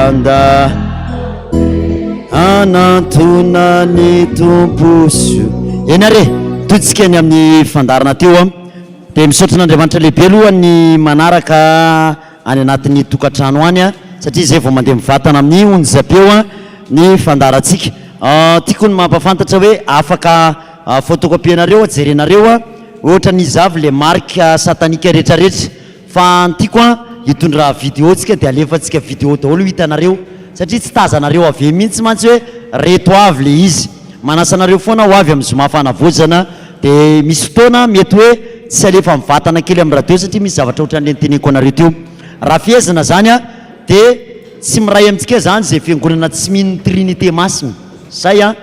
fanda anantona ny tomposo enare totsika ny amin'ny fandarana teo a dia misaotran'Andriamanitra lehibe aloha ny manaraka any anatin'ny tokantrano any a satria zay vao mandeha mivatana amin'ny onjapeo a ny fandarantsika tiako ny mampafantatra hoe afaka fotokopianareo jerenareo a ohatra ny zavy le marque satanika rehetrarehetra fa tiako a hitondra vidéo tsika dia alefatsika vidéo daholo hitanareo satria tsy tazanareo avy mihitsy mantsy hoe reto avy le izy manasanareo foana ho avy amin'ny zomafana vojana dia misy fotoana mety hoe tsy alefa mivatana kely amin'ny radio satria misy zavatra ohatran'le nyteneko anareo teo raha fiezana zany a dia tsy miray amintsika zany zay fiangonana tsy mino trinité masina zay a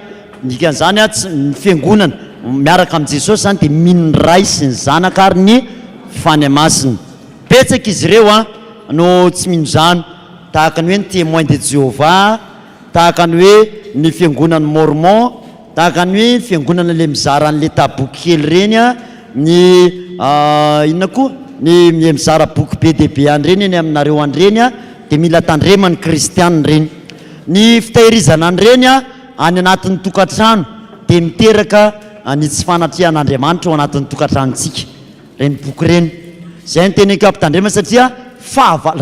nikan'izany a ny fiangonana miaraka amin'i Jesosy zany dia mino ny ray sy ny zanaka ary ny fany masina betsaka izy ireo a no tsy mino zany tahaka ny hoe ny témoin de Jéhovah tahaka ny hoe ny fiangonana mormon tahaka ny hoe fiangonana le mizara an'le taboky kely reny a ny inona koa ny mizara boky be dia be any reny eny aminareo any reny a dia mila tandremany kristianina reny ny fitahirizana any reny a any anatin'ny tokantrano dia miteraka ny tsy fanatrihan'Andriamanitra ao anatin'ny tokantranontsika reny boky reny zay ny teneko ampitandrema satria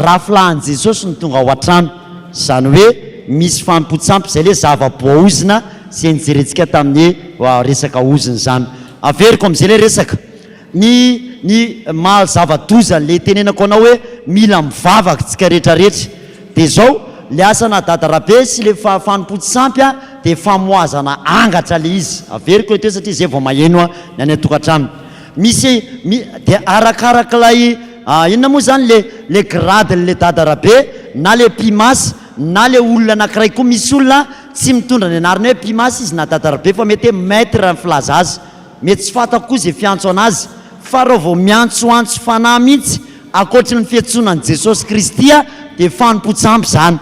rafilahan'i Jesosy ny tonga ao an-trano zany hoe misy fanompontsampy zay le zava-boaozina zay nijerentsika tamin'ny resaka oziny zany averiko amin'izay le resaka ny mahazava-doza le tenenako anao hoe mila mivavaka tsika rehetrarehetra dia zao le asana dadarabe sy le fanompontsampy a dia famoazana angatra le izy averiko eteo satria zay vao maheno a ny any tokantrano misy dia arakarak'ilay inona moa zany le grade le dadarabe na le pimasy na le olona anankiray koa misy olona tsy mitondra ny anarany hoe pimasy izy na dadarabe fa mety hoe maître ny filaza azy mety tsy fatako koa zay fiantso anazy fa raha vao miantsoantso fanahy mihitsy akoatry ny fiantsoanan'i Jesosy Kristy a dia fanompontsampy zany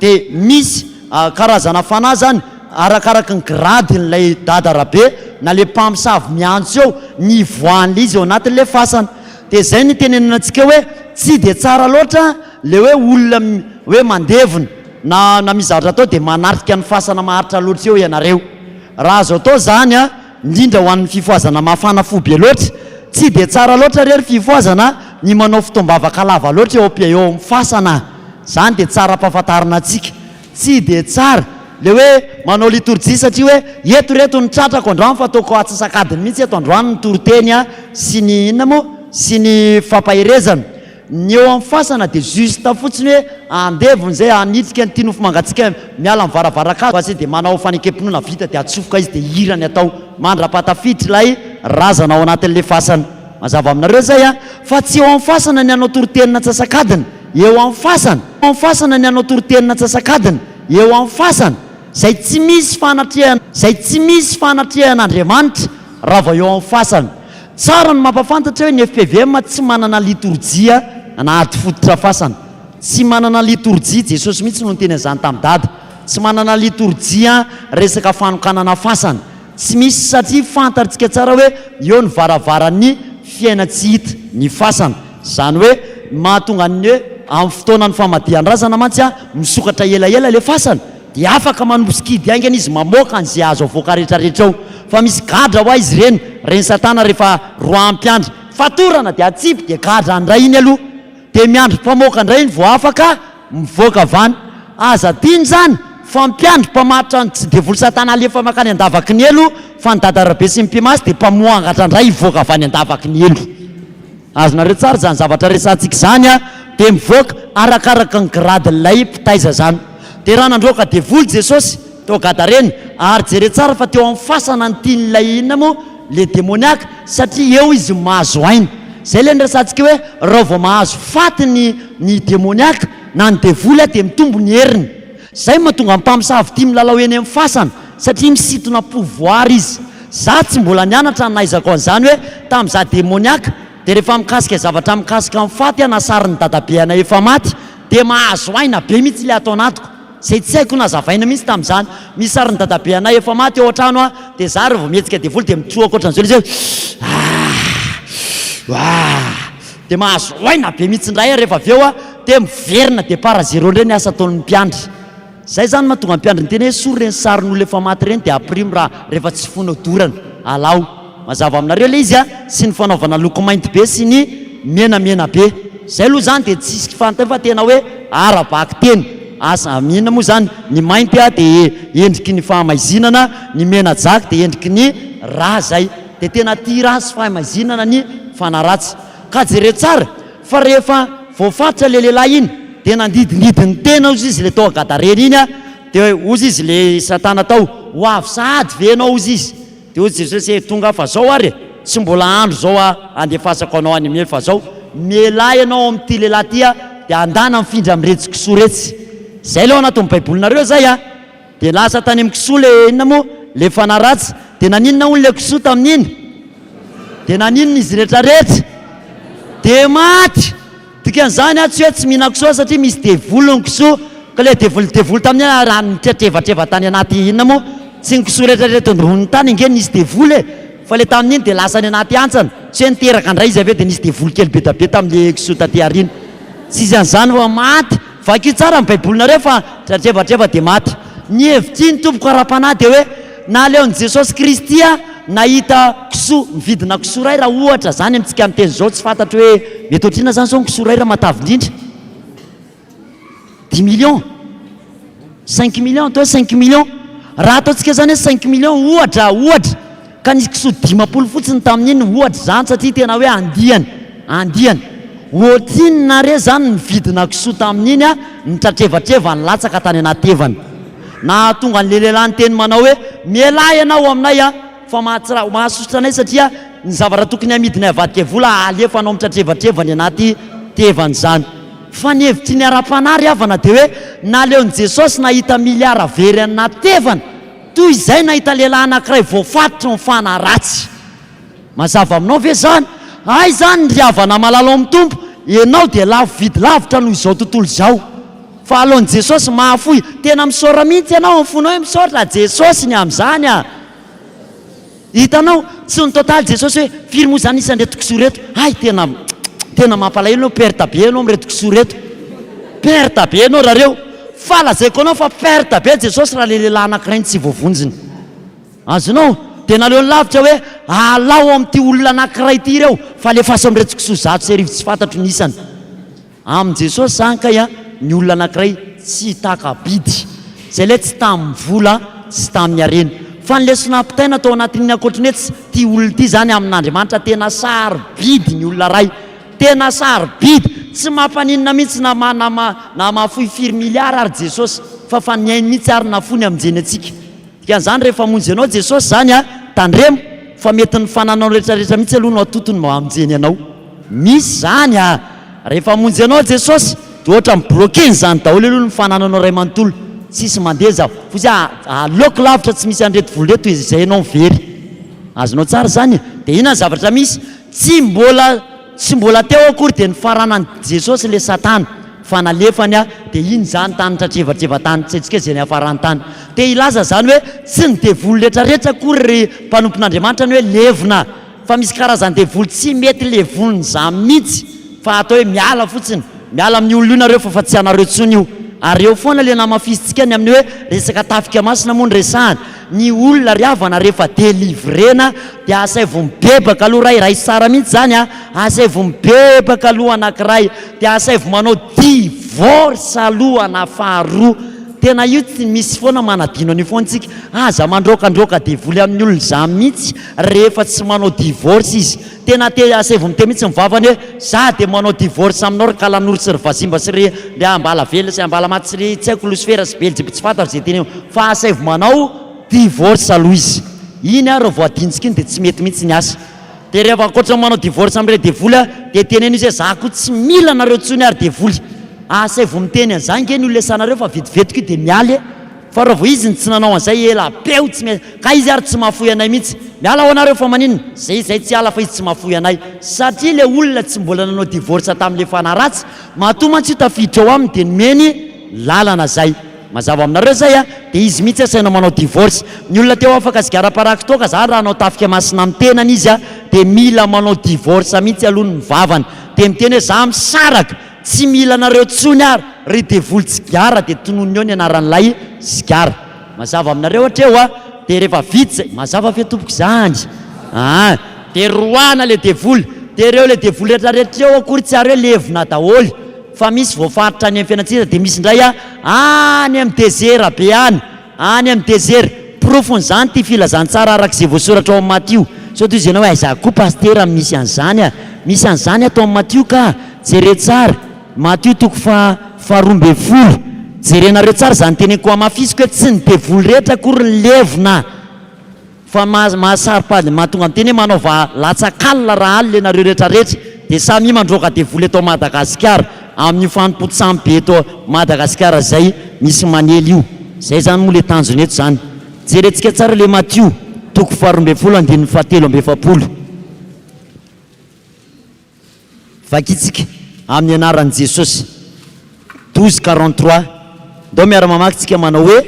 dia misy karazana fanahy zany arakaraka ny grady n'ilay dadarabe na le mpamosavy miantso eo ny voan'le izy ao anatin'le fasana dia zay ny tenenantsika hoe tsy dia tsara loatra le hoe olona hoe mandevona na mizatra atao dia manarika ny fasana maharitra loatra eo ianareo raha azo atao zany a indrindra ho an'ny fifoazana mafana fo be loatra tsy dia tsara loatra rery fifoazana ny manao fitombavaka lava loatra eo apia eo amin'ny fasana zany dia tsara mpahafantarina atsika tsy dia tsara le hoe manao liturjia satria hoe eto reto ny tratrako androany fa ataoko atsasakadiny mihitsy eto androany ny toroteny a sy ny inona moa sy ny fampahirezana ny eo amin'ny fasana dia juste fotsiny hoe andevony zay anitrika ny tianofo mangatsika miala amin'ny varavaran-kazo sy dia manao fanekempinoana vita dia atsofoka izy dia hirany atao mandra-patafitry lay razana ao anatin'le fasana mazava aminareo zay a fa tsy eo amin'ny fasana ny anao torotenina atsasakadiny eo amin'ny fasana ny anao torotenina atsasakadiny eo amin'ny fasana zay tsy misy fanatrehan'Andriamanitra raha vao eo amin'ny fasana tsara no mampafantatra hoe ny FPVM tsy manana liturjia na ady fototra fasana tsy manana liturjia Jesosy mihitsy no nyteny an'izany tamin'ny dada tsy manana liturjia resaka fanokanana fasana tsy misy satria fantatritsika tsara hoe eo ny varavaran'ny fiaina tsy hita ny fasana zany hoe mahatonga ny hoe amin'ny fotoanany famadihan-drazana mantsy a misokatra elaela le fasana dia afaka manomposikidy aingana izy mamoaka an'izay azo avoaka rehetrarehetra ao fa misy gadra ho a izy reny satana rehefa roa ampiandry fatorana dia atsipy dia gadra andray iny aloha dia miandry mpamoaka andray iny vao afaka mivoaka vany aza tiany zany fa mpiandry mpamaritra tsy devolo satana alefa makany andavaky ny elo fa ny dadarabe sy mpimasy dia mpamoangatra andray hivoaka vany andavaky ny elo azonareo tsara zany zavatra resantsika zany a dia mivoaka arakaraka ny gradin'ilay mpitaiza zany dia raha nandroaka devoly Jesosy teo gadareny ary jere tsara fa teo amin'ny fasana ny tian'ilay inona moa le demoniaka satria eo izy mahazo aina zay le nirasantsika hoe raha vao mahazo faty ny demoniaka na ny devoly a dia mitombo ny heriny zay mahatonga mpamosavy tia milalao eny amin'ny fasana satria misintona pouvoir izy za tsy mbola nianatra naizako an'izany hoe tamin'iza demoniaka dia rehefa mikasika zavatra mikasika amin'ny faty a nasariny dadabeana efa maty dia mahazo aina be mihitsy le atao anatiko zay tsy haiko nazavaina mihitsy tamin'izany misy sariny dadabe anay efa maty ao an-trano a dia za rehefa mihetsika devoly dia mitroaka ohatran'izao le zay dia mahazo aina be mihitsy indray rehefa avy eo a te miverina de para zéro reny asa ataon'ny mpiandry. Zay zany mahatonga mpiandry ny tena hoe sory reny sarin'olona efa maty reny dia aprimo raha rehefa tsy fonao dorana alao. Mazava aminareo le izy sy ny fanaovana loko mainty be sy ny menamena be. Zay aloha zany dia tsisy fantay fa tena hoe arabaky teny. Asa mihina moa zany ny mainty dia endriky ny fahamazinana, ny mena jaky dia endriky ny rà zay. Dia tena tia rà sy fahamazinana ny fanaratsy. Ka jereo tsara fa rehefa voafatotra le lehilahy iny dia nandidindidiny tena ozy izy le tao agadareny iny dia ozy izy le satana tao ho avy sady venao ozy izy. Dia ozy Jesosy tonga fa zao ary tsy mbola andro zao andefasako anao any amin'ny fa zao mialahy ianao amin'ity lehilahy ty dia andana mifindra amin'iretsy kisoa retsy. Zay aloha anaty ny baibolinareo zay dia lasa tany amin'ny kisoa le inona moa le fanaratsy. Dia naninona hono le kisoa tamin'iny? Dia naninona izy rehetrarehetra? Dia maty. Dikan'izany tsy hoe tsy mihina kisoa satria misy devolo ny kisoa. Ka le devolo tamin'ny raha nitretreva tany anaty inona moa tsy ny kisoa rehetrarehetra ndron'ny tany nge nisy devolo fa le tamin'iny dia lasa ny anaty antsana. Tsy hoe niteraka indray izy avy dia nisy devolo kely be da be tamin'le kisoa taty aoriana. Tsy izy an'izany fa maty. Vaky tsara ny baibolinareo fa tretreva dia maty. Ny hevitry ny tompoko ara-panahy dia hoe naleon'i Jesosy Kristy nahita kisoa mividina kisoa ray raha ohatra zany amintsika amin'ny teny zao tsy fantatro hoe mety ohatrina zany zao ny kisoa ray raha matavy indrindra 10 millions 5 millions atao hoe 5 millions raha ataontsika zany hoe 5 millions ohatra ka nisy kisoa 10 fotsiny tamin'iny ohatra zany satria tena hoe andihany ohatrinonare zany nividina kisoa tamin'iny nitratrevatreva ny latsaka tany anatevana na tonga ny lelelany teny manao hoe mialahy ianao aminay fa mahasosotra anay satria ny zavatra tokony amidinay avadika vola alefanao mitratrevatreva ny anaty tevany zany. Fa ny hevitry ny ara-panahy ry havana dia hoe naleon'i Jesosy nahita miliara very anaty tevana toy izay nahita lehilahy anankiray voafatotra mifana ratsy. Mazava aminao ve zany? Ay zany ry havana malalo amin'ny tompo ianao dia lavo vidy lavitra noho izao tontolo izao. Fa alohan'i Jesosy mahafoy tena misaora mihitsy ianao amin'ny fonao hoe misaotra Jesosy ny amin'izany hitanao tsy ny totaly Jesosy hoe firy moa zany isan'reto kisoa reto. Ay tena mampalahelo anao perta be anao amin'reto kisoa reto. Perta be anao rahareo fa lazaiko anao fa perta be Jesosy raha le lehilahy anankiray tsy voavonjiny. Azonao dia naleo ny lavitra hoe alao amin'ity olona anankiray ity ireo fa alefaso amin'reto kisoa zato sy arivo tsy fantatro ny isany. Amin' Jesosy zany kay ny olona anankiray tsy takabidy zay le tsy tamin'ny vola tsy tamin'ny harena fa nylesona mpitaina atao anatin'ny akoatriny hoe ty olona ity zany amin'Andriamanitra tena sarobidy ny olona ray tena sarobidy tsy mampanina mihitsy na mahafoy firy miliara ary Jesosy fa niainy mihitsy ary nafony amin'jeny atsika. Dikan'izany rehefa monjy anao Jesosy zany tandremo fa mety ny fananao rehetrarehetra mihitsy aloha no atotony amin'jeny anao misy zany rehefa monjy anao Jesosy dia ohatra mibrokeny zany daholo aloha ny fanananao ray manontolo tsisy mandeha za fosy aleoko lavitra tsy misy an'reto vola reto izay ianao mivery. Azonao tsara zany dia ina ny zavatra misy tsy mbola teo akory dia ny faranan'i Jesosy le satana fa nalefany dia iny zany tany tratrevatreva tany tsy haintsika izay ny hafarany tany. Dia ilaza zany hoe tsy ny devoly rehetrarehetra akory ry mpanompon'Andriamanitra ny hoe levona fa misy karazany devoly tsy mety levon'ny zany mihitsy fa atao hoe miala fotsiny miala amin'ny olona io nareo fa tsy anareo tsony io. Ary eo foana le namafizitsika ny amin'ny hoe resaka tafika masina moa ny resahana ny olona ry havana rehefa delivrena dia asay vo mibebaka aloha ray sara mihitsy zany asay vo mibebaka aloha anankiray dia asay vo manao divorce aloha na faharoa. Tena io tsy misy foana manadino an'io foantsika aza mandrokandroka devoly amin'ny olona zany mihitsy rehefa tsy manao divorce izy tena asay vo miteny mihitsy mivavany hoe za dia manao divorce aminao ry kalan'oro sy ry vazimba sy ry ambala velona sy ambala maty sy ry tsy haiko losifera sy belzeby tsy fantatra zay teny eo fa asay vo manao divorce aloha izy iny raha voadintsika iny dia tsy mety mihitsy ny asa. Dia rehefa ankoatra manao divorce amin'ireo devoly dia teneny izy hoe za koa tsy mila nareo tsony ary devoly asay vo miteny an'izany nge ny olesanareo fa vetivetiko dia mialy fa raha vo izy ny tsy nanao an'izay ela peo tsy ka izy ary tsy mahafoy anay mihitsy miala ho anareo fa maninona zay tsy ala fa izy tsy mahafoy anay satria le olona tsy mbola nanao divorce tamin'le fanaratsy matoa mantsy io tafiditra ao aminy dia nomeny lalana zay. Mazava aminareo zay dia izy mihitsy asaina manao divorce. Ny olona teo afaka sigara-paraky toaka zany raha anao tafika masina amin'ny tenany izy dia mila manao divorce mihitsy aloha ny mivavana dia miteny hoe za misaraka tsy mila nareo tsony ary ry devoly tsigara dia tonony eo ny anaran'ilay sigara mazava aminareo hatreo dia rehefa vity zay mazava fe tompoko zany dia roana le devoly dia reo le devoly rehetrarehetra eo akory tsy ary hoe levona daholy fa misy voafaritra any amin'ny fiainantsika dia misy indray any amin'ny désert be any amin'ny désert profony zany ty filazantsara arak'izay voasoratra ao amin'ny Matthieu so toy izay anao hoe za koa pasteur misy an'izany misy an'izany atao amin'ny Matthieu ka jere tsara Matthieu 12 jerenareo tsara zany teneniko amafisiko hoe tsy ny devoly rehetra akory ny levona fa mahasaripady mahatonga amin'ny teny hoe manaova latsakalina raha aly le nareo rehetrarehetra dia samy mandroaka devoly eto Madagasikara amin'ny fanompotsamy be eto Madagasikara zay misy manely io zay zany moa le tanjony eto zany jerentsika tsara le Matthieu 12:7 vakitsika amin'ny anaran'i Jesosy 12:43 ndao miara-mamakitsika manao hoe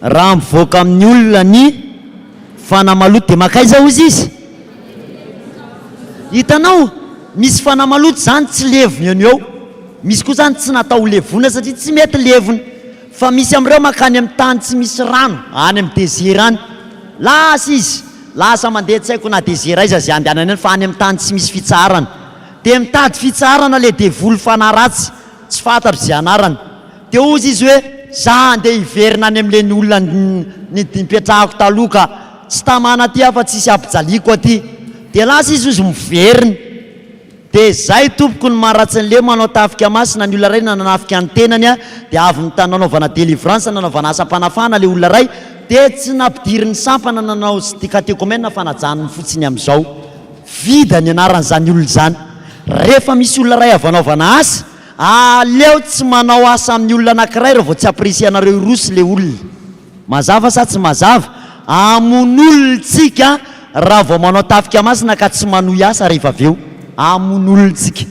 raha mivoaka amin'ny olona ny fanamaloto dia makaiza ozy izy hitanao misy fanamaloto zany tsy levona eny eo misy koa zany tsy natao levona satria tsy mety levona fa misy am'ireo makany amin'ny tany tsy misy rano any amin'ny désert any lasa izy lasa mandeha tsy haiko na désert izy zay andehanany eny fa any amin'ny tany tsy misy fitsarana dia mitady fitsarana le devoly fanaratsy tsy fantatro zay anarany dia ozy izy hoe za andeha hiverina any amin'le ny olona nipetrahako taloha ka tsy tamana aty afa tsisy ampijaliko aty dia lasa izy ozy miveriny dia zay tompoko ny maharatsy n'le manao tafika masina ny olona ray nananafika ny tenany dia avy nanaovana délivrance nanaovana asam-panafana le olona ray dia tsy nampidiry ny sampana nanao catéchomène fanajanony fotsiny amin'izao vida ny anaran'izany olona zany rehefa misy olona ray avanaovana asa aleo tsy manao asa amin'ny olona anankiray rehefa vao tsy apprécienareo irosy le olona mazava sa tsy mazava amon'olontsika raha vao manao tafika masina ka tsy manohy asa rehefa avy eo amon'olontsika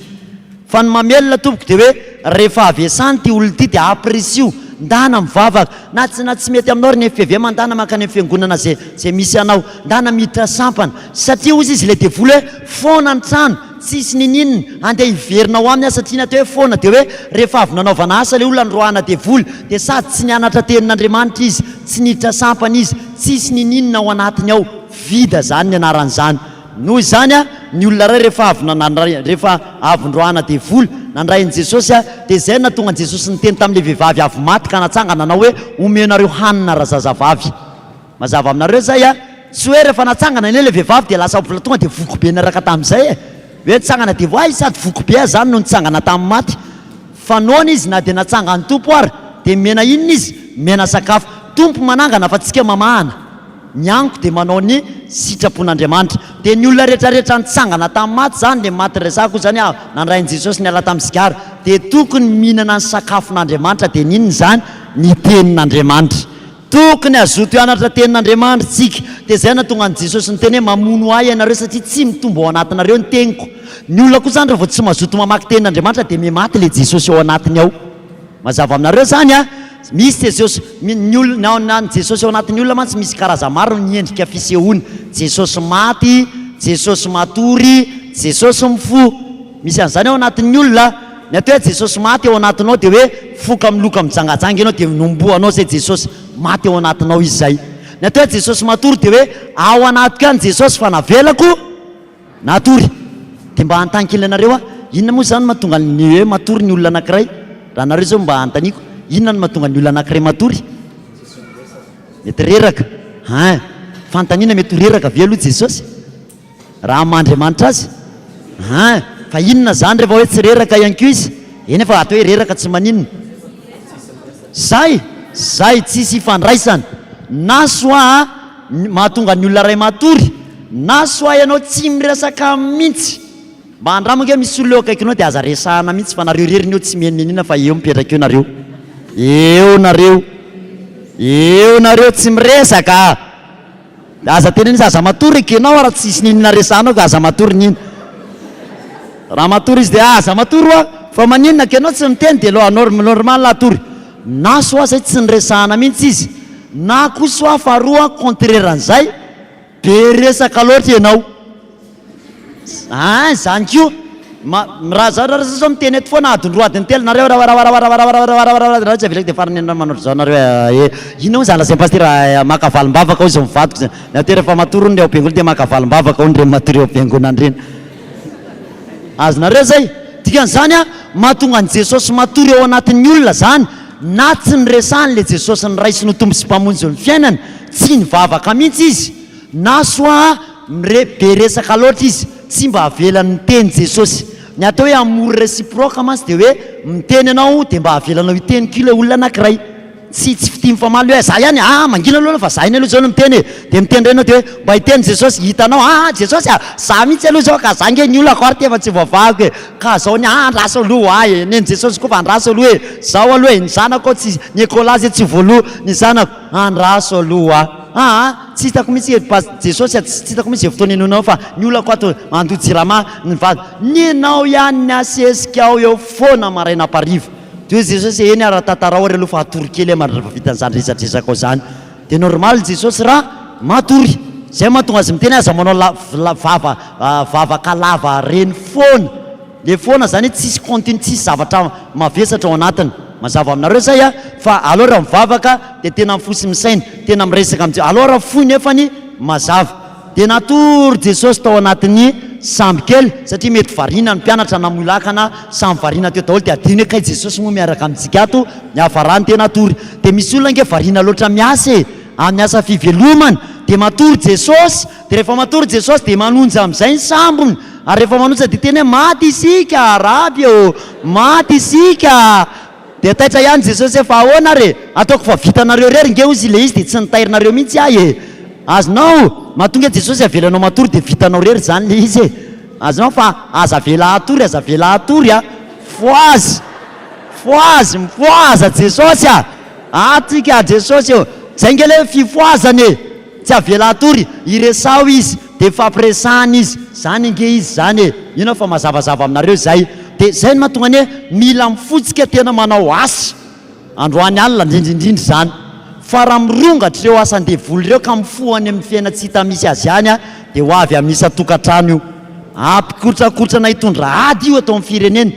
fa ny mamelona tompoko dia hoe rehefa avy asany ty olona ty dia apprécio ndana mivavaka na tsy mety aminao ry ny FV mandana makany amin'ny fiangonana zay misy anao ndana miditra sampana satria ozy izy le devoly hoe foana ny trano tsisy nininina andeha hiverinao aminy satria natao hoe foana dia hoe rehefa avy nanaovana asa le olona nyroahana devoly dia sady tsy nianatra tenin'Andriamanitra izy tsy niditra sampana izy tsisy nininina ao anatiny ao vida zany ny anaran'izany noho izany ny olona ray rehefa avy ndroahana devoly nandrain'i Jesosy dia zay natonga an Jesosy niteny tamin'le vehivavy avy maty ka natsangana nanao hoe omenareo hanina razazavavy mazava aminareo zay tsy hoe rehefa natsangana iny le vehivavy dia lasa vola tonga dia voko be naraka tamin'izay hoe nitsangana dia voay sady voko be zany no nitsangana tamin'ny maty fa noana izy na dia natsangany tompo ary dia mena inona izy mena sakafo tompo manangana fa tsika mamahana ny aniko dia manao ny sitrapon'Andriamanitra dia ny olona rehetrarehetra nitsangana tamin'ny maty zany le maty resako zany nandrain'i Jesosy niala tamin'ny sigara dia tokony mihinana ny sakafon'Andriamanitra dia ninona zany ny tenin'Andriamanitra tokony azoto hianatra tenin'Andriamanitra tsika dia zay natonga an Jesosy niteny hoe mamono ahy ianareo satria tsy mitombo ao anatinareo ny teniko ny olona koa zany rehefa vao tsy mazoto mamaky tenin'Andriamanitra dia mimaty le Jesosy ao anatiny ao mazava aminareo zany misy Jesosy ny olona ny Jesosy ao anatin'ny olona mantsy misy karazana maro ny endrika fisehoana Jesosy maty Jesosy matory Jesosy mifo misy an'izany ao anatin'ny olona ny atao hoe Jesosy maty ao anatinao dia hoe foka amin'ny loka mijangajanga ianao dia nomboanao zay Jesosy maty ao anatinao izy zay ny atao hoe Jesosy matory dia hoe ao anatiko any Jesosy fa navelako natory dia mba hanontany-kely anareo inona moa zany mahatonga ny hoe matory ny olona anankiray raha nareo zao mba hanontaniako inona no mahatonga ny olona anankiray matory mety reraka fanontaniana mety reraka avy aloha Jesosy raha Andriamanitra azy fa inona zany rehefa hoe tsy reraka ihany koa izy eny efa atao hoe reraka tsy maninona zay tsisy ifandraisana na soa mahatonga ny olona ray matory na soa ianao tsy miresaka mihitsy mba andramako hoe misy olona eo akaikinao dia aza resahana mihitsy fa nareo reriny eo tsy menmenina fa eo mipetraka eo nareo eo nareo tsy miresaka aza teneny izy aza matory ekenao raha tsisy ninona resahanao ka aza matory nina raha matory izy dia aza matory fa maninona kenao tsy miteny dia lo normal latory na soa zay tsy niresahana mihitsy izy na koa soa faharoa contraire an'izay be resaka loatra ianao zany koa raha zao miteny eto foana adondroadiny telo nareo raha tsy avela dia farany manotro zao nareo ino zany la pasteur maka valim-bavaka izy mivadiko zany nateo rehefa matoro ny ao am-piangonana dia maka valim-bavaka ao ndre matory ao am-piangonana reny azonareo zay dikan'izany a mahatonga an' Jesosy matory ao anatin'ny olona zany na tsy nyresany le Jesosy ny raisy no tombo sy mpamonjy ny fiainany tsy nivavaka mihitsy izy na soa be resaka loatra izy tsy mba avelan'ny teny Jesosy ny atao hoe amory réciproque masy dia hoe miteny anao dia mba avelanao hiteny kilo olona anankiray tsy fity mifamaly hoe za ihany mangina aloha fa za iny aloha zao no miteny dia miteny renao dia hoe mba hiteny Jesosy hitanao Jesosy za mihitsy aloha zao ka za nge ny olona akory ty efa tsy voavavako e ka zao ny andraso aloha neny Jesosy koa fa andraso aloha e zao aloha e ny zanako tsy ny ekolazy tsy voaloha ny zanako andraso aloha tsy hitako mihitsy Jesosy tsy hitako mihitsy fotoana inonao fa ny olona ko ato andoha jirama ny vady ninao ihany ny asesika ao eo foana maraina pariva dia hoe Jesosy eny raha tantarao ary aloha fa atory kely mandrava vitan'izany resatresaka ao zany dia normal Jesosy raha matory zay mahatonga azy miteny aza manao vavaka lava reny foana le foana zany tsisy continue tsisy zavatra mavesatra ao anatiny mazava aminareo zay fa aloha raha mivavaka dia tena mifosi misaina tena miresaka amin'jay aloha raha foy nefany mazava dia natory Jesosy tao anatin'ny samby kely satria mety varina ny mpianatra namolakana samy varina teo daholo dia adiny hoe kay Jesosy moa miaraka amintsika ato ny hafarany tena tory dia misy olona nge varina loatra miasa amin'ny asa fivelomana dia matory Jesosy dia rehefa matory Jesosy dia manonja amin'izay ny sambony ary rehefa manonja dia teny hoe maty isika raby maty isika dia taitra ihany Jesosy efa ahoana re ataoko fa vitanareo rery nge ozy le izy dia tsy nitairinareo mihitsy azonao mahatonga Jesosy avelanao matory dia vitanao rery zany le izy azonao fa aza avela atory mifoaza Jesosy atika Jesosy zay nge le fifoazany tsy avela atory iresao izy dia fampiresahany izy zany nge izy zany ino fa mazavazava aminareo zay dia zay no mahatonga ny hoe mila mifotsika tena manao asa androany alina indrindrindrindry zany fa raha mirongatra ireo asan-devoly ireo ka mifohany amin'ny fiaina tsy hita misy azy ihany dia ho avy amin'ny isa-tokantrano io ampikotrakotrana hitondra ady io atao amin'ny firenena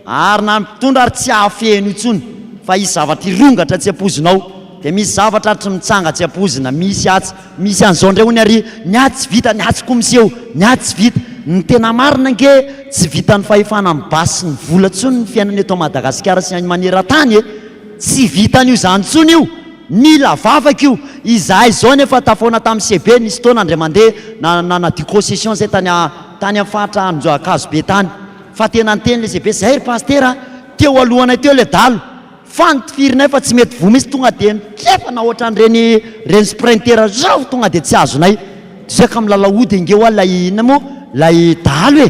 ary na mitondra ary tsy ahafehany io tsony fa izy zavatra irongatra tsy ampozinao dia misy zavatra atry mitsanga tsy ampozina misy an'izao ndray hony ary ny atsy vita ny atsy komiseo ny atsy vita ny tena marina nge tsy vitan'ny fahefana mibasy ny vola tsony ny fiainany eto Madagasikara sy any maneran-tany tsy vitan'io zany tsony io mila vavaka io izahay zao nefa tafaona tamin'ny CB nisy taona andray mandeha nanadio concession zay tany amin'ny fahatra Anjoakazo be tany fa tena nyteny le CB zay ry pasteur teo alohanay teo le dalo fantifirinay fa tsy mety vo misy tonga dia nifefana ohatran'ireny sprinter zao tonga dia tsy azonay zay ka milala ody ingeo lay inona moa lay dalo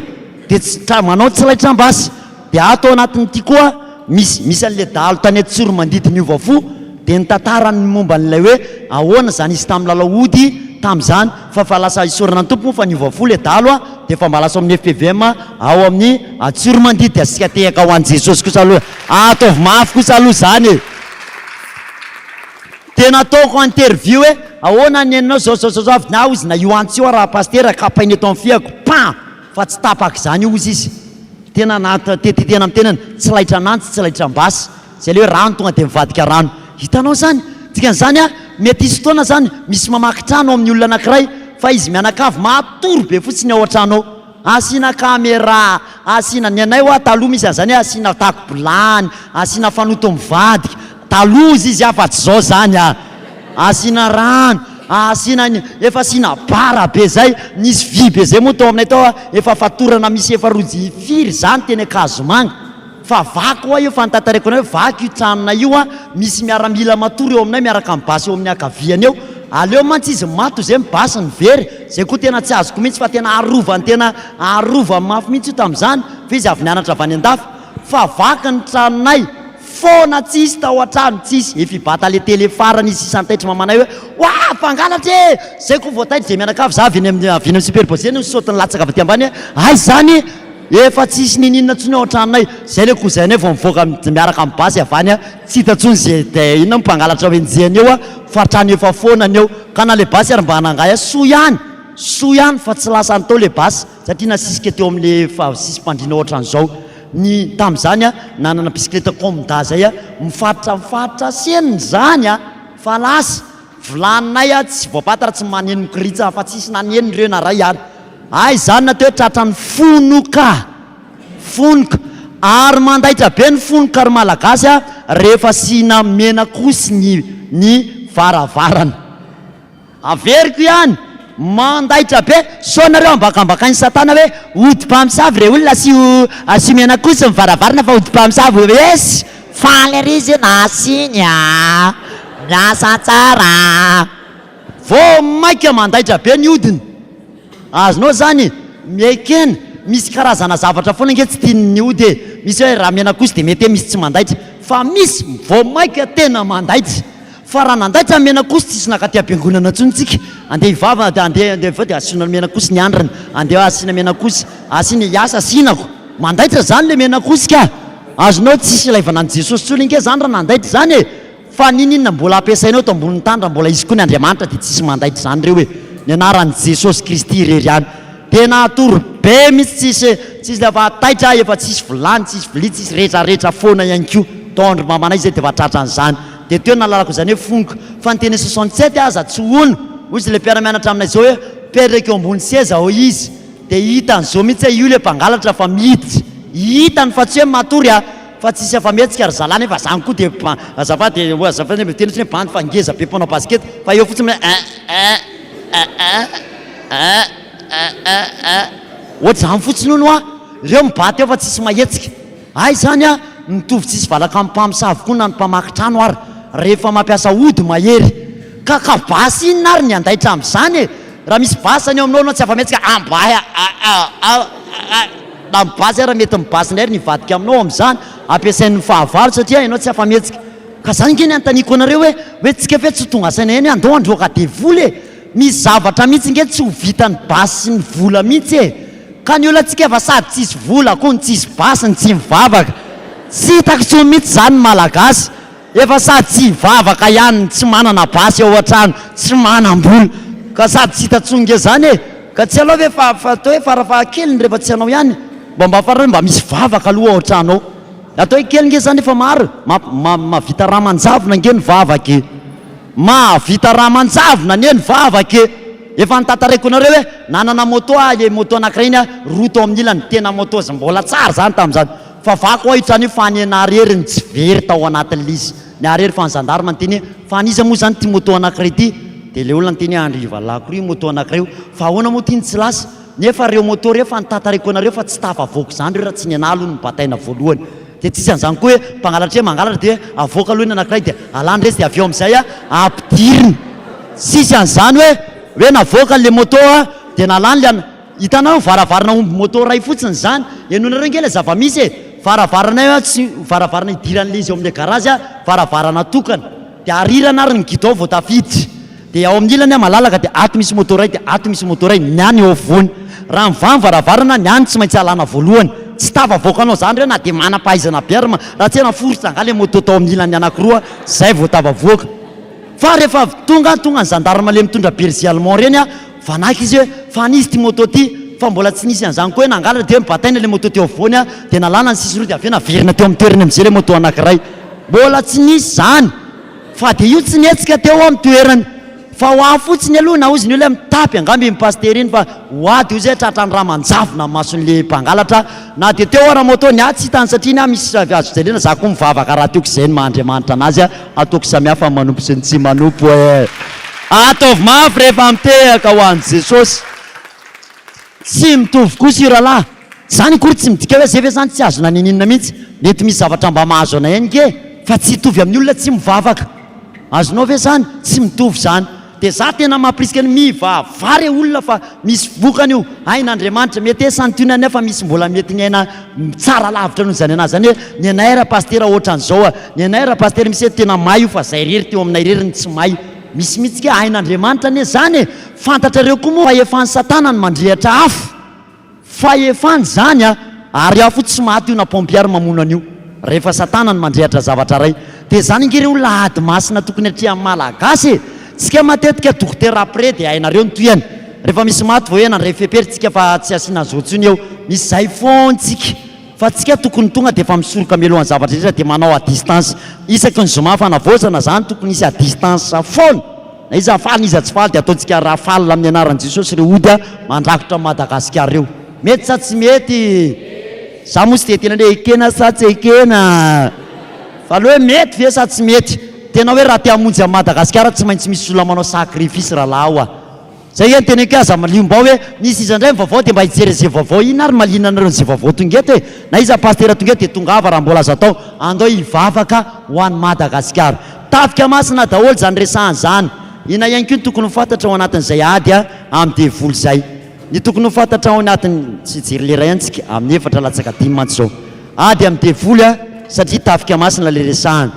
dia manao tsy laitram-basy dia atao anatin'ity koa misy an'le dalo tany etsoro mandidiny io vafo dia nitantarany momba n'ilay hoe ahoana zany izy tamin'ny lalaody tamin'izany fa lasa isorana ny tompo moa fa niovafo le dalo dia fa mba lasa amin'ny FPVM ao amin'ny atsoro mandidy dia asika tehaka ho an'i Jesosy kosa aloha ataovy mafy kosa aloha zany tena ataoko interview hoe ahoana ny enao zao avy na izy na io antsy io raha pasteur kapainy eto amin'ny fiako fa tsy tapaka zany io izy tena tena mitenany tsy laitra anantsy tsy laitra ambasy zay le hoe rano tonga dia mivadika rano hitanao zany dikan'izany mety isy fotoana zany misy mamaky trano amin'ny olona anankiray fa izy mianakavy matory be fotsiny ao an-trano ao asina caméra asina ny anay taloha misy an'izany asina tako-bilany asina fanoto mivadika taloha izy fa tsy zao zany asina rano efa asina bara be zay nisy vy be zay moa tao aminay tao efa fatorana misy efa roji firy zany teny Akazomanga fa vaky io fa nitantareko anay hoe vaky io tranona io misy miaramila matory eo aminay miaraka mibasy eo amin'ny akaviany eo aleo mantsy izy mato zay mibasy ny very zay koa tena tsy azoko mihitsy fa tena arovany mafy mihitsy io tamin'izany fa izy avy nianatra avy any an-dafy fa vaky ny tranonay foana tsisy tao an-trano tsisy efa ibata le tele farany izy isantaitra mamanay hoe fangalatra zay koa voataitra zay mianakavy za avy amin'ny superposé ny sotiny latsaka avy aty ambany ay zany efa tsisy nininona tsony ao an-tranonay zay le kozainay vao mivoaka miaraka mibasy avany tsy hita tsony zay inona mpangalatra hoenjehany eo fa trano efa foanany eo ka na le basy ary mba hanangay soa ihany soa ihany fa tsy lasany tao le basy satria nasisika teo amin'le sisy mpandriana ohatran'izao ny tamin'izany a nanana bisikleta comda zay a mifatratra seniny zany a fa lasa volaninay a tsy voapatara tsy maneno mikiritsa fa tsisy nanenony reo na ray ihany ay zany na teo hoe tratrany fonoka ary mandaitra be ny fonoka ary malagasy a rehefa sina mena kosy ny varavarana averiko ihany mandaitra be so nareo ambakambakany satana hoe odi-pamosavy re olona asio mena kosy ny varavarana fa odi-pamosavy esy faly ary izy nasiny a miasa tsara vo maika mandaitra be ny odiny azonao zany miekena misy karazana zavatra foana nge tsy tiany ody e misy hoe raha mena kosy de mety hoe misy tsy mandaitra fa misy vo maika tena mandaitra fa raha nandaitra mena kosy tsisy nakaty am-piangonana ntsontsika andeha ivava andeha de asina mena kosy ny andrana andeha asina mena kosy asina iasa asinako mandaitra zany le mena kosy ka azonao tsisy ilaivana an' Jesosy tsony nge zany raha nandaitra zany e fa ninina mbola ampiasainao to ambony tany raha mbola izy koa ny Andriamanitra de tsisy mandaitra zany reo hoe ny anaran'i Jesosy Kristy irery ihany tena atory be misy tsisy lefa taitra efa tsisy vilany tsisy vilia tsisy rehetrarehetra foana ihany koa tondro mamanay zay de efa tratran'izany de teo nalalako zany hoe fonka fa nyteny 67 aza tsy ono ozy le mpiara-mianatra aminay zao hoe petraka eo ambony seza ao izy de hitan'izao mihitsy hoe io le mpangalatra fa miditra hitany fa tsy hoe matory a fa tsisy afa-mihetsika ary zalany fa zany koa de azafady teny tsy hoe bandy fa ngeza be mpanao basket fa eo fotsiny ohatra zany fotsiny ono a reo mibaty eo fa tsisy mahetsika ay zany a mitovy tsisy valaka amin'ny mpamosavy koa na ny mpamaky trano ary rehefa mampiasa ody mahery ka basy inona ary ny andaitra amin'izany e raha misy basy any eo aminao anao tsy afa-mihetsika ambaya na mibasy raha mety mibasy ndray ry nivadika aminao amin'izany ampiasain'ny fahavalo satria ianao tsy afa-mihetsika ka zany nge ny antaniko anareo hoe tsika fe tsy tonga saina eny andao androaka de vola e misy zavatra mihitsy nge tsy ho vitany basy sy ny vola mihitsy e ka ny olona tsika efa sady tsisy vola koa ny tsisy basy ny tsy mivavaka tsy hitako tsy mihitsy zany malagasy efa sady tsy hivavaka ihany tsy manana basy ao an-trano tsy manam-bola ka sady tsy hitatsonge zany e ka tsy aloha ve atao hoe farafahakeliny rehefa tsy anao ihany mba farao mba misy vavaka aloha ao an-trano ao atao hoe kely nge zany efa maro mavita raha manjavona nge ny vavaka e mahavita raha manjavona ne ny vavaka e efa nitantaraiko anareo hoe nanana moto le moto anankiray iny a roto amin'ny ilany tena moto zy mbola tsara zany tamin'izany fa vako ahitrany fa ny narery ny tsy very tao anatin'le izy ny arery fa ny zandarma nyteny hoe fa aniza moa zany ty moto anankiray ty de le olona nyteny hoe andriva lako ry moto anankiray io fa ahoana moa ty ny tsy lasa nefa reo moto reo fa nitantaraiko anareo fa tsy tafavoaka zany reo raha tsy nianalo ny bataina voalohany de tsisy an'izany koa hoe mpangalatra hoe mangalatra de avoaka aloha ny anankiray de alany resy de avy eo amin'izay a ampidiriny tsisy an'izany hoe navoaka le moto a de nalany le hitanao varavarana omby moto ray fotsiny zany enonareo nge le zava-misy e varavaranay tsy varavarana idiran'le izy eo amin'le garazy a varavarana tokana de arirana ary ny gidao vao tafiditra de ao amin'ny ilany a malalaka de ato misy moto ray de ato misy moto ray niany eo avony raha mivany varavarana niany tsy maintsy alana voalohany tsy tavavoakanao zany reo na de manam-pahaizana be ary raha tsy naforitra anga le moto tao amin'ny ilany anankiroa zay vao tavavoaka fa rehefa tonga ny zandarma le mitondra berger allemand reny a vanaky izy hoe fa nisy ty moto ty fa mbola tsy nisy an'izany koa hoe nangalatra de mibataina le moto teo avony a de nalana ny sisy roa de avy eo naverina teo amin'ny toerany amin'izay le moto anankiray mbola tsy nisy zany fa de io tsy nietsika teo amin'ny toerany fa ho afotsiny aloha na ozy ny olona mitapy angamby mipaster iny fa hoady io zay tratrany raha manjavona mason'le mpangalatra na de teo ara moto ny atsy hitany satria ny a misy azo jalena za koa mivavaka raha teoko zay ny mahandriamanitra anazy a ataoko samihafa manompo sy ny tsy manompo e ataovy mafy rehefa mitehaka ho an'i Jesosy tsy mitovy kosa io rahalahy zany kory tsy midika hoe zay ve zany tsy azo naninina mihitsy mety misy zavatra mba mahazo ana ihany ke fa tsy hitovy amin'ny olona tsy mivavaka azonao ve zany tsy mitovy zany de za tena mampirisika ny mivavary olona fa misy vokany io ain'Andriamanitra mety hoe santionany fa misy mbola mety ny aina tsara lavitra noho zany anazy zany hoe ny anay raha pastera ohatran'izao a ny anay raha pastera misy hoe tena may io fa zay rery teo aminay rery ny tsy may misy mihitsika ain'Andriamanitra ne zany e fantatrareo koa moa fa efany satana ny mandrehatra afo fa efany zany a ary afo tsy maty io na pompiary mamono an'io rehefa satana ny mandrehatra zavatra ray de zany nge reo lahady masina tokony atria malagasy e tsika matetika dokotera après de hainareo ny toyany rehefa misy maty voena ray feperytsika fa tsy asiana zotsony eo misy zay fontsika fa tsika tokony tonga de efa misoroka mialohan'ny zavatra rehetra de manao à distance isaky ny zoma fanavozana zany tokony isy à distance foana na iza faly iza tsy faly de ataontsika rafale amin'ny anaran'i Jesosy reo ody mandrakotra Madagasikara reo mety sa tsy mety za mosy de tena hoe ekena sa tsy ekena fa aloha hoe mety ve sa tsy mety tena hoe raha te hamonjy amin'ny Madagasikara tsy maintsy misy olona manao sacrifice rahalahy zay eny tena aza maliom-bao hoe misy iza indray vaovao de mba hijery zay vaovao ina ary malina anareo zay vaovao tongeto hoe na iza pasteur tongeto de tongava raha mbola azo atao andao hivavaka ho an'ny Madagasikara tafika masina daholo zany resahany zany ina ihany koa ny tokony ho fantatra ao anatin'izay ady amin'ny devoly zay ny tokony ho fantatra ao anatin'ny tsy jery lera ihanytsika amin'ny efatra latsaka 5 mantsy zao ady amin'ny devoly satria tafika masina le resahany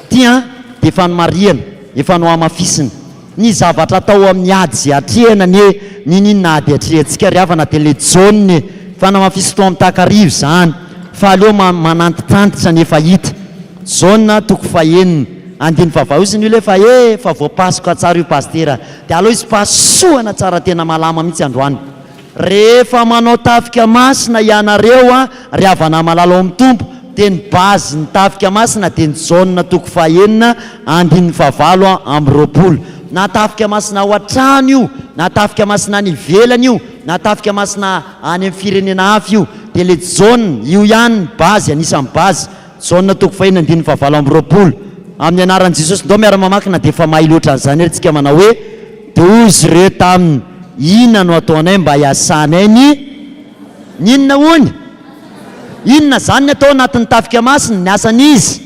tia de efa nomariana efa no amafisina ny zavatra atao amin'ny ady zay atrehanany hoe ninina ady atrehantsika ry havana de le jaune fa namafisy tao amin'ny takarivo zany fa aleo manantitantitra ny efa hita jaune toko fahenina andiny vavaosiny io le fa fa voapasoka tsara io pastera de aloha izy pasohana tsara tena malama mihitsy androany rehefa manao tafika masina ianareo ry havana malalo amin'ny tompo de ny bazy ny tafika masina de ny jaune toko fahenina andiny favalo amin'ny roapolo na tafika masina ao an-trano io na tafika masina any ivelany io na tafika masina any amin'ny firenena hafa io de le jaune io ihany bazy anisan'ny bazy jaune toko fahenina andiny favalo amin'ny roapolo amin'ny anaran'i Jesosy ndao miara mamakina de efa mahay loatra an'izany ary tsika manao hoe dozy reo taminy inona no ataonay mba hiasanay ninona hony inona zany ny atao anatin'ny tafika masina ny asan'izy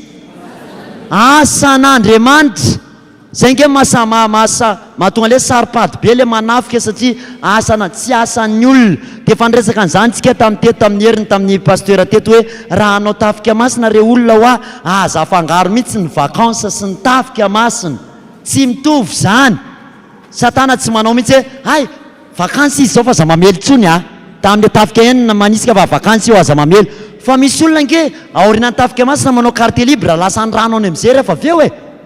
asan'Andriamanitra zay nge mahatonga le saripady be le manafika satria asana tsy asan'ny olona de fandraisaka an'izany tsika tamin'ny heriny tamin'ny pasteur teto hoe raha anao tafika masina re olona hoa aza afangaro mihitsy ny vacances sy ny tafika masina tsy mitovy zany satana tsy manao mihitsy hoe hay vacances izy zao fa aza mamely tsony tamin'le tafika enina manisika fa vacances io aza mamely fa misy olona nge aorinan'ny tafika masina manao carte libre lasa ny rano any am'izay rehefa aveo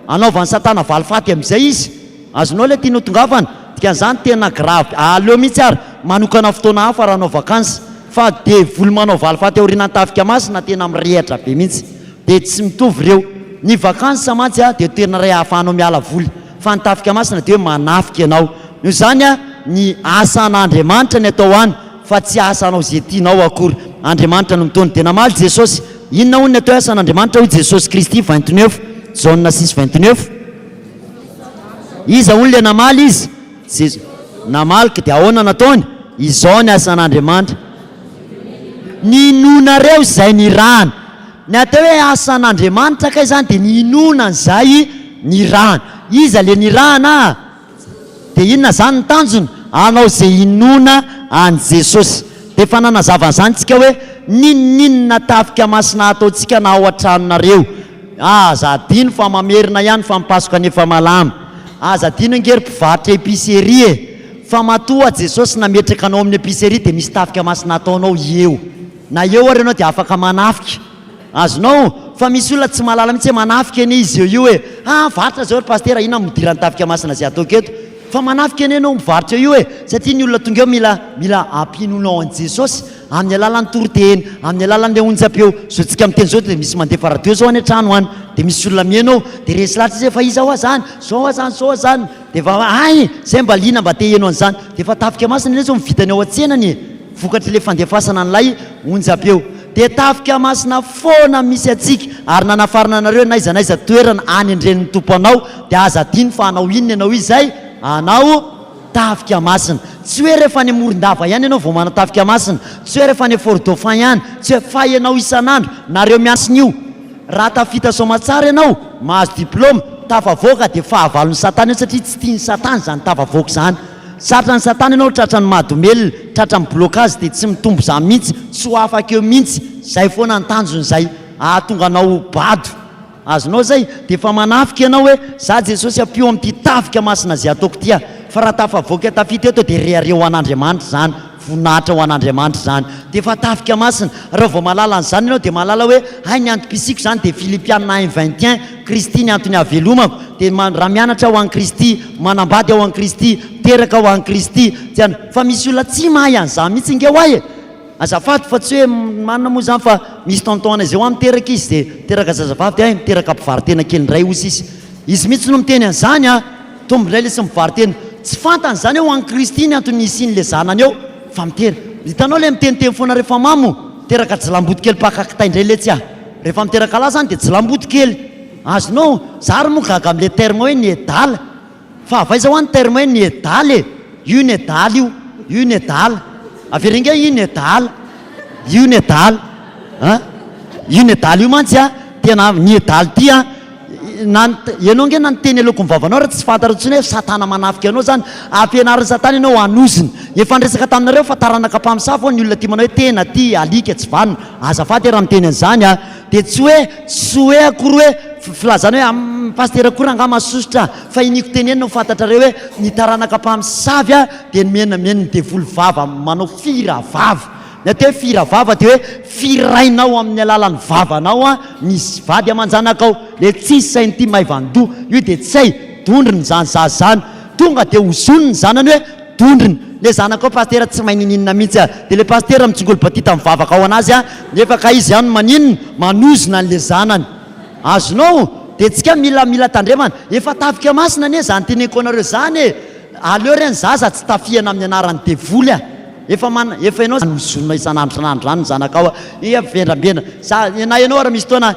anaovan'ny satana valifaty am'izay izy azonao le tiano tongavana dikan'izany tena grave aleo mihitsy ary manokana fotoana hafa raha anao vacances fa devoly manao valifaty aorinan'ny tafika masina tena mirehatra be mihitsy de tsy mitovy reo ny vacances mantsy de tena ray ahafahanao miala voly fa ny tafika masina de hoe manafika ianao io zany ny asan'Andriamanitra ny atao any fa tsy asanao zay tianao akory Andriamanitra no mitony tena maly Jesosy inona hoy ny atao asan'Andriamanitra hoy Jesosy Kristy 29 Jaune 6:29 iza hoy le namaly izy namalyka de ahoana nataony izao ny asan'Andriamanitra ny inonareo zay ny rana ny atao hoe asan'Andriamanitra kay zany de ny inonany zay ny rana iza le ny rana de inona zany ny tanjony anao zay inona an Jesosy de fa nanazavana zany tsika hoe ninona tafika masina ataontsika na ao an-tranonareo aza adino fa mamerina ihany fa mipasoka nefa malama aza adino ngery mpivarotra épicerie fa matoa Jesosy nametraka anao amin'ny épicerie de misy tafika masina ataonao eo na eo ary anao de afaka manafika azonao fa misy olona tsy mahalala mihitsy hoe manafika anie izy io hoe varotra zao ry pasteur inona midiran'ny tafika masina zay atao keto fa manafika anie anao mivarotra io satria ny olona tonga eo mila ampinonao an Jesosy amin'ny alalan'ny toroteny amin'ny alalan'le onjam-peo zao tsika miteny zao de misy mandefa radio zao any an-trano any de misy olona mienao de resy lahatra zay fa iza hoa zany zao zany de fa ay zay mba lina mba te henao an'izany de fa tafika masina zao mivitany ao an-tsenany vokatry le fandefasana an'ilay onjam-peo de tafika masina foana misy atsika ary nanafarana anareo na iza toerana any andren'ny tompo anao de aza adino fa anao inona ianao izay anao tafika masina tsy hoe rehefa any Morondava ihany ianao vao manao tafika masina tsy hoe rehefa any Fort Dauphin ihany tsy hoe fa ianao isan'andro nareo miasina io raha tafita somatsara ianao mahazo diplôma tafavoaka de fahavalon'ny satana io satria tsy tiany satana zany tafavoaka zany satrany satana ianao tratrany mahadomelona tratrany blocage de tsy mitombo zany mihitsy tsy ho afaka eo mihitsy zay foana ny tanjony zay ahatonga anao bado azonao zay de fa manafika ianao hoe za Jesosy ampio amin'ity tafika masina zay ataoko tia fa raha tafavoaka tafita eto de rehareo an'Andriamanitra zany voninahitra ho an'Andriamanitra zany. Dia efa tafika masina. Raha vao mahalala an'izany ianao dia mahalala hoe hay ny antom-pisiko zany dia Philippiens 1:21 Kristy ny antony havelomako. Dia raha mianatra ho an'i Kristy, manambady ho an'i Kristy, teraka ho an'i Kristy. Fa misy olona tsy mahay an'izany mihitsy inge hoahy. Azafady fa tsy hoe manana moa zany fa misy tonton izay ho miteraka izy dia teraka zazavavy dia miteraka mpivaritena kely indray ozy izy. Izy mihitsy no miteny an'izany tombo indray lesy mivaritena. Tsy fantany zany ho an'i Kristy ny antony isiany le zanany eo fa mitera. Hitanao le miteniteny foana rehefa mamo teraka jilamboto kely pakakitay indray le tsy rehefa miteraka lahy zany dia jilamboto kely. Azonao zary moa gaga amin'le terme hoe ny edala fa avaiza ho an'ny terme hoe ny edala io ny edala io ny edala averinge io ny edala io ny edala io ny edala io mantsy tena ny edala ty ianao nge nanteny aloko ny vavanao raha tsy fantatra ntsony hoe satana manafika anao zany ampianarin'ny satana ianao hanosiny. Efa nresaka taminareo fa taranaka mpamosavy ho ny olona ty manao hoe tena ty alika tsy vanona azafady raha miteny an'izany dia tsy hoe akory hoe filazana hoe pastera akory anga masosotra fa iniko tenenina ho fantatrareo hoe ny taranaka mpamosavy dia menameniny devoly vava manao fira vava. Nateo fira vava dia hoe firainao amin'ny alalan'ny vavanao nisy vady amanjanakao le tsisy sainy ty maivandoa io dia tsy hay dondriny zany zazy zany tonga dia hozoniny zanany hoe dondriny le zanakao pastera tsy mahay nininina mihitsy dia le pastera mitsongolo batita mivavaka ao anazy nefa ka izy ihany maninona manozona an'le zanany. Azonao dia tsika mila tandremana efa tafika masina anie zany teneko anareo zany aleo reny zaza tsy tafiana amin'ny anarany devoly efa ianao nozonina isan'andro zany zanakao vendrambena na ianao raha misy toana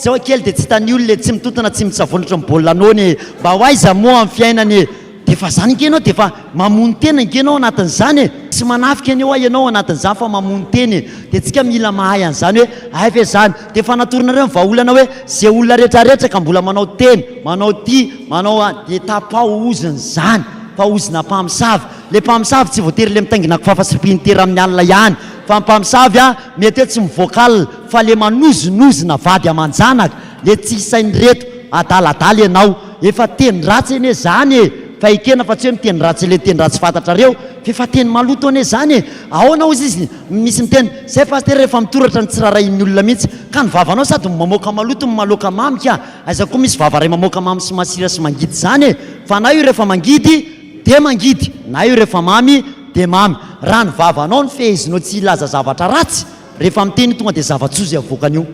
zao kely dia tsy hitany olona tsy mitotona tsy mitsavonatra mibaolina anao mba ho aiza moa amin'ny fiainany dia fa zany inkenao dia fa mamono tena inkenao anatin'izany tsy manafika aneo ianao anatin'izany fa mamono teny dia tsika mila mahay an'izany hoe ay ve zany dia fa natorinareo ny vahaolana hoe zay olona rehetrarehetra ka mbola manao teny manao ty manao dia tapao oziny zany fa ozina mpamosavy. Le mpamosavy tsy voatery le mitainginako fafasipiny tera amin'ny alina ihany fa mpamosavy mety hoe tsy mivoakal fa le manozonozona vady amanjanaka le tsy isainy reto adaladala ianao efa teny ratsy ene zany fa ikena fa tsy hoe miteny ratsy le teny ratsy fantatrareo fa efa teny maloto ane zany ahoana ozy izy misy miteny zay pastera rehefa mitoratra ny tsirarain'ny olona mihitsy ka ny vavanao sady mamoaka maloto maloka mamika aiza koa misy vava ray mamoaka mamy sy masira sy mangidy zany fa na io rehefa mangidy dia mangidy na io rehefa mamy dia mamy. Raha ny vavanao ny fehezinao tsy ilaza zavatra ratsy rehefa miteny tonga dia zavatsozy avoakan'io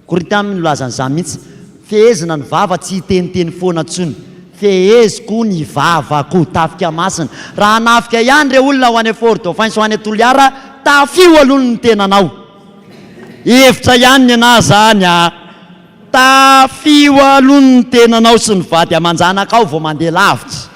koritamy nolazan'izany mihitsy fehezina ny vava tsy hiteniteny foana ntsony feheziko ny vavako tafika masina raha nafika ihany re olona ho any Fort de France ho any Toliara tafio aloha ny tenanao hevitra ihany ny ana zany tafio aloha ny tenanao sy ny vady amanjanakao vao mandeha lavitra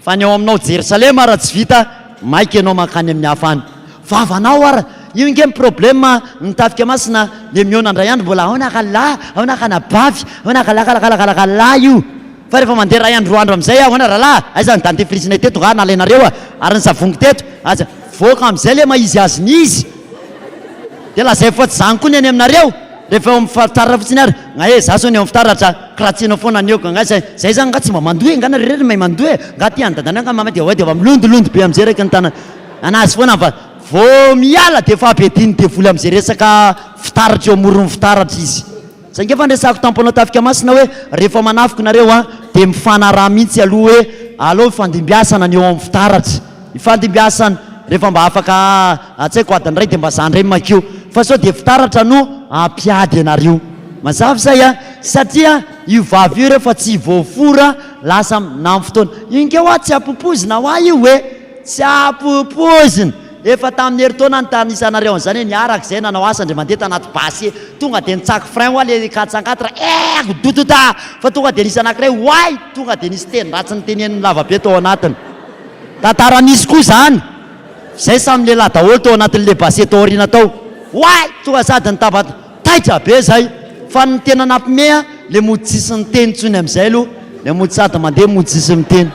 fa ny ao aminao Jerusalema raha tsy vita maika ianao mankany amin'ny hafany vavanao io nge problème nitafika masina le miona andray andro mbola aonaka lahy aonaka nabavy aonaka lakalakalakalakalahy io fa rehefa mandeha ray andro andro am'izay ahoana rahalahy aiza ny dentifricinay teto ga nalainareo ary ny savongo teto aza voaka am'izay le maizy azy ny izy dia lazay fa tsy zany koa ny any aminareo rehefa eo mifitaratra fotsiny ary ngae za so ny eo mifitaratra kratsinao foana neoko nga zay zany nga tsy mba mandoe nga narerery mahay mandoe nga ty andadana nga mama dia dia milondolondo be am'izay raiky ny tana anazy foana fa vao miala dia fa abediny devoly am'izay resaka fitaratra eo amoron'ny fitaratra izy zay nge fa ndresako tamponao tafika masina hoe rehefa manafiko nareo dia mifanaraha mihitsy aloha hoe aleo ifandimbiasana ny eo amin'ny fitaratra ifandimbiasana rehefa mba afaka tsy haiko adiny ray dia mba zandray makio fa sao dia fitaratra no ampiady anareo mazava zay satria io vavy io rehefa tsy voafora lasa na amin'ny fotoana inge hoa tsy apopozina hoa io hoe tsy apopozina efa tamin'ny heritaona ny tanisanareo an'izany hoe niaraka izay nanao asa ndre mandeha tanaty basy tonga dia nitsako frein hoa le 404 dotota fa tonga dia nisy anankiray hoay tonga dia nisy teny ratsy ny tenen'ny lavabe tao anatiny tantara nisy koa zany zay samy lehilahy daholo tao anatin'le basy tao aoriana tao hoay tonga sady ny taba taitra be zay fa ny tena nampimea le mody tsisy ny teny tsony am'izay aloha le mody sady mandeha mody tsisy miteny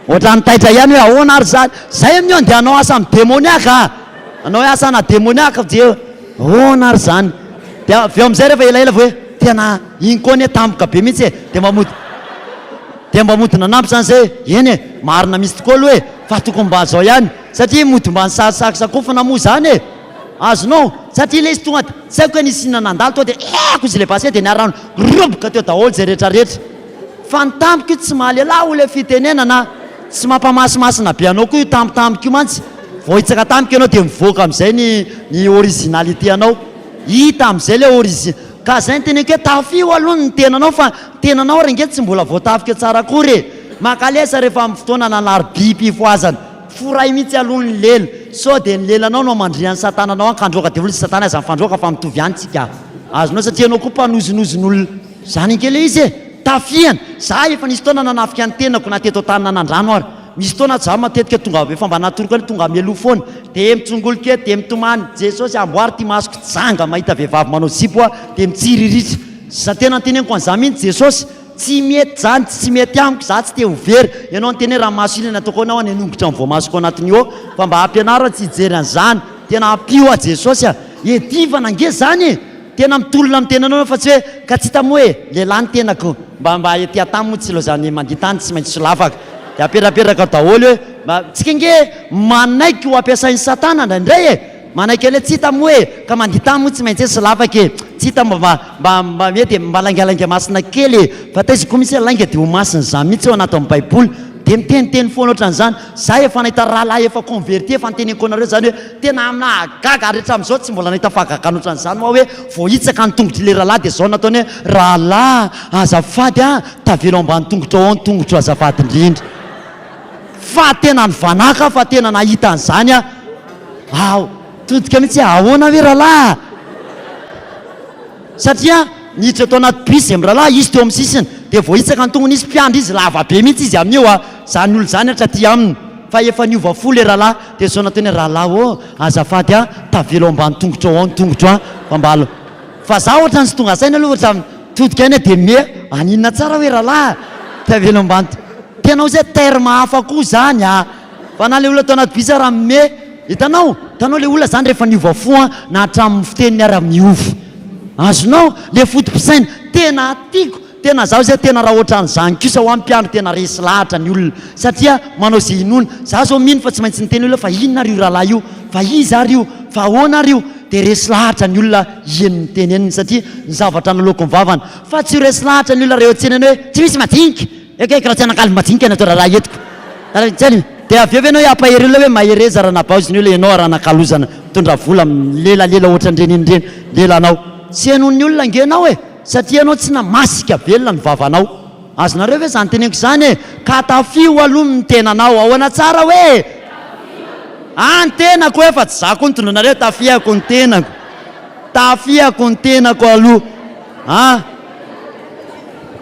ohatrany taitra ihany hoe ahoana ary zany zay amin'io dia anao asa amin'ny démoniaka anao hoe asa na démoniaka dia ahoana ary zany dia aveo am'izay rehefa elaela fa hoe tena iny koa ne tampoka be mihitsy dia mba mody nanampy zany zay eny marina misy tokoa aloha hoe fa tokony mba zao ihany satria mody mba nisarosaky sakofana moa zany e azonao satria le izy tonga tsy haiko hoe nisy nanandalo to dia eko izy le basy dia niarano roboka teo daholo zay rehetrarehetra fa nitampoka io tsy mahalala o le fitenenana tsy mampamasimasina be anao koa io tampotampoka io mantsy vao hitsaka tampoka ianao dia mivoaka amin'izay ny originalité anao hita amin'izay le origine ka zay ny teneko hoe tafio aloha ny tenanao fa tenanao rengeto tsy mbola voatafika tsara kory e makalesa rehefa amin'ny fotoana nanary bipifoazana foray mihitsy aloha ny lelo so dia ny lelanao no mandrian'ny satananao ankandroaka devoly sy satana aza mifandroaka fa mitovy antsika azonao satria anao koa mpanozinozon'olona zany ankele izy e tafiana za efa nisy taona nanafika ny tenako na teto tany nanandrano ary misy taona za matetika tonga efa mba natoroka tonga mialoha foana dia mitsongolo kely dia mitomany jesosy amboary ty masoko janga mahita vehivavy manao zipo a dia mitsiriritra za tena anteneniko an'iza mihitsy jesosy tsy mety zany tsy mety amiko za tsy te hovery ianao anteny raha maso iny nataoko anao any anongotra amin'ny voamasoko anatiny eo fa mba hampianara tsy hijery an'izany tena ampio a jesosy a edivana ange zany e tena mitolona amin'ny tenanao fa tsy hoe ka tsy hita moa hoe lehilahy ny tenako mba ety atamy moa tsy lo zany mandeha tany tsy maintsy solafaka dia apetrapetraka daholo hoe mba tsika nge manaiky ho ampiasain'ny satana ndraindray e manaiky ale tsy hita moa hoe ka mandeha tany moa tsy maintsy hoe solafaka e tsy hita mba mety mba langalanga masina kely e fa ta izy koa misy langa dia ho masina zany mihitsy eo anaty amin'ny baiboly dia miteniteny foana ohatran'izany za efa nahita rahalahy efa converti efa niteneko anareo zany hoe tena amina gaga rehetra amin'izao tsy mbola nahita fahagagana ohatran'izany moa hoe vao hitsaka ny tongotry le rahalahy dia zao nataony hoe rahalahy azafady a tavelo ambany tongotra ao ny tongotro azafady indrindra fa tena ny vanaka fa tena nahita an'izany a ao todika mihitsy ahoana hoe rahalahy satria niditra tao anaty bus amin'ny rahalahy izy teo amin'ny sisiny dia vao hitsaka ny tongony izy mpiandra izy lava be mihitsy izy amin'io a zany olo zany hatra ty aminy fa efa niova fo le rahalahy dia zao nataony hoe rahalahy o azafady a tavelo ambany tongotra ao ny tongotro a fa mbalo fa za ohatra ny sy tonga saina aloha ohatra todika iny dia me aninona tsara hoe rahalahy tavelo ambany tenao zay terme hafa koa zany a fa na le olona tao anaty bus raha me hitanao le olona zany rehefa niova fo a na hatramin'ny fiteniny ary miova azonao le fotom-pisaina tena tiako tena zaho zay tena raha ohatran'izany kosa ho ampiandro tena resy lahatra ny olona satria manao zay inona za zao mino fa tsy maintsy niteny olona fa inona ry io rahalahy io fa iza ry io fa ahoana ry io dia resy lahatra ny olona ieny niteneniny satria ny zavatra naloko mivavana fa tsy resy lahatra ny olona rehefa tsenany hoe tsy misy majinika ekaiky raha tsy anakaly majinika natao rahalahy etiko tsany dia avy eo ianao ampahery olona hoe mahereza raha nabaoziny olona ianao raha nakalozana mitondra vola lelalela ohatra ndrenindreny lelanao tsy hanon'ny olona ngenao e satria anao tsy namasika velona ny vavanao azonareo ve zany teneniko zany e ka tafio aloha ny tenanao ahoana tsara hoe ny tenako hoe fa tsy za koa nitondranareo tafiako ny tenako aloha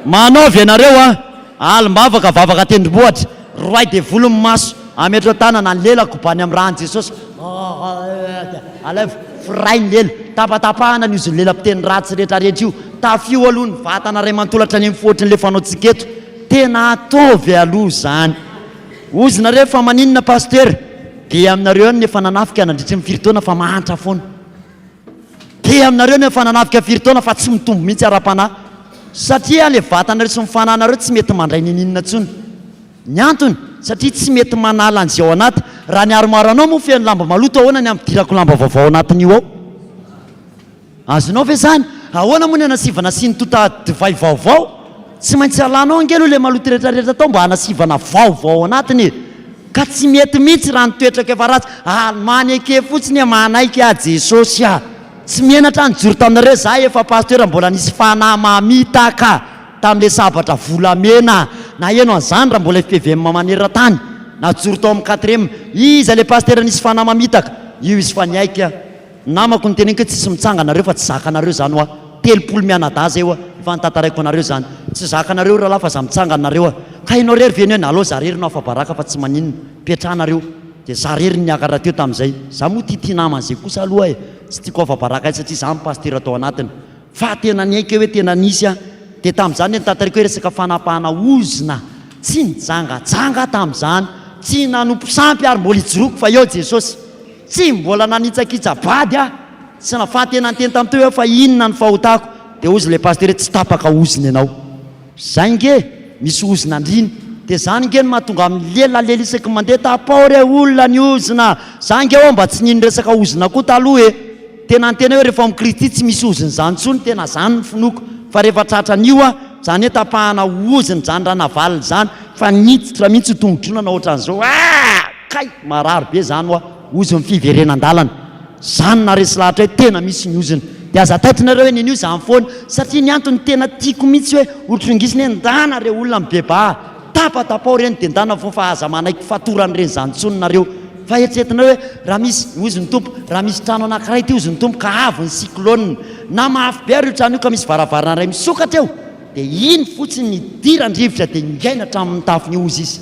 manaovy ianareo alim-bavaka vavaka tendrombohatra roay dia volo ny maso ametro tanana ny lelako bany amin'ny rahan jesosy firay ny lela tapatapahana ny izy ny lela-piteny ratsy rehetrarehetra io tafio aloha ny vatana ray mantolatra ny mifohatra ny le fanao tsiketo tena atovy aloha zany ozinareo fa maninona paster dia aminareo ny efa nanafika nandritry ny firitaona fa mahantra foana dia aminareo ny efa nanafika firitaona fa tsy mitombo mihitsy ara-panahy satria le vatanareo sy mifananareo tsy mety mandray nininona ntsony ny antony satria tsy mety manala an'izay ao anaty raha ny aromaranao moa feno lamba maloto ahoana ny ampidirako lamba vaovao anatin'io ao azonao ve zany ahoana moa ny anasivana sy ny tota divay vaovao tsy maintsy alanao angelo le maloto rehetrarehetra tao mba hanasivana vaovao anatiny ka tsy mety mihitsy raha nitoetraka efa ratsy many ake fotsiny manaiky jesosy tsy mienatra nyjoro taminareo za efa paster mbola nisy fanahy mamitaka tamin'le sabatra volamena na eno an'izany raha mbola FPVM manerantany na joro tao amin'ny 4e iza le paster nisy fanahy mamitaka io izy fa niaika namako ny teneniko hoe tsisy mitsanganareo fa tsy zakanareo zany hoa 30 mianada zay hoa efa nitantaraiko anareo zany tsy zakanareo rahalahy fa za mitsanganareo ka inao rery veny hoe nalao za rery no afa baraka fa tsy maninona petrahanareo dia za rery niakatra teo tamin'izay za moa tia naman'izay kosa aloha tsy tiako afa baraka satria za paster atao anatiny fa tena niaika hoe tena nisy dia tamin'izany nitantariko hoe resaka fanapahana ozina tsy nijangajanga tamin'izany tsy nanompo sampy ary mbola hijoroko fa eo jesosy tsy mbola nanitsakitsabady tsy nafahatena nyteny tamin'teo hoe fa inona ny fahotako dia ozy le paster tsy tapaka oziny ianao zay nge misy ozina andriny dia zany nge no mahatonga amin'ny lela isaky mandeha tapaory olona ny ozina za nge ao mba tsy niny resaka ozina koa taloha e tena antena hoe rehefa mikristi tsy misy oziny zany tsony tena zany ny finoko fa rehefa tratran'io a zany hoe tapahana oziny zany raha navaliny zany fa nitsitra mihitsy tongotronana ohatran'izao kay marary be zany oa oziny fiverenan-dalana zany na resy lahatra hoe tena misy ny oziny dia aza taitinareo hoe nin'io zany foana satria ny antony tena tiako mihitsy hoe ohatrongisiny hoe ndana re olona mibeba tapatapao reny dia ndana fo fa aza manaiky fatoran'ireny zany tsony nareo fa eritreretinareo hoe raha misy oziny tompo raha misy trano anankiray ty oziny tompo ka avy ny cyclone na mafy be ary io trano io ka misy varavarana ray misokatra eo dia iny fotsiny ny dirandrivotra dia ingaina hatramin'ny tafiny ozy izy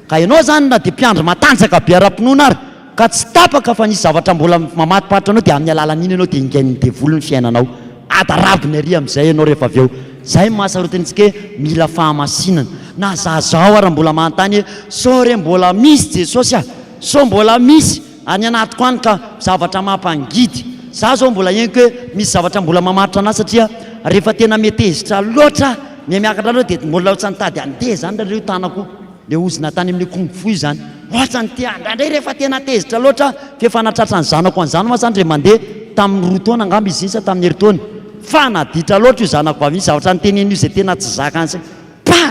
ka ianao zany na dia mpiandry matanjaka be ara-pinoana ary ka tsy tapaka fa nisy zavatra mbola mamatipatra anao dia amin'ny alalan'iny ianao dia ingainy devolony fiainanao adarabiny ary amin'izay ianao rehefa avy eo zay mahasarotanitsika hoe mila fahamasinana na zazao ary mbola manontany hoe so re mbola misy jesosy so mbola misy any anatiko any ka zavatra mampangidy za zao mbola heniko hoe misy zavatra mbola mamaritra anazy satria rehefa tena metezitra loatra miamiakatra loha dia mbola ohatsa nytady andeha zany rareo tanako le ozina tany amin'ny kongofo io zany ohatsa ny tia andray rehefa tena tezitra loatra fefa natratra ny zanako an'izany ma zany re mandeha tamin'ny roa taona angamba izy insa tamin'ny herintaona fa naditra loatra io zanako avy misy zavatra nytenen'io zay tena tsy zaka an'izay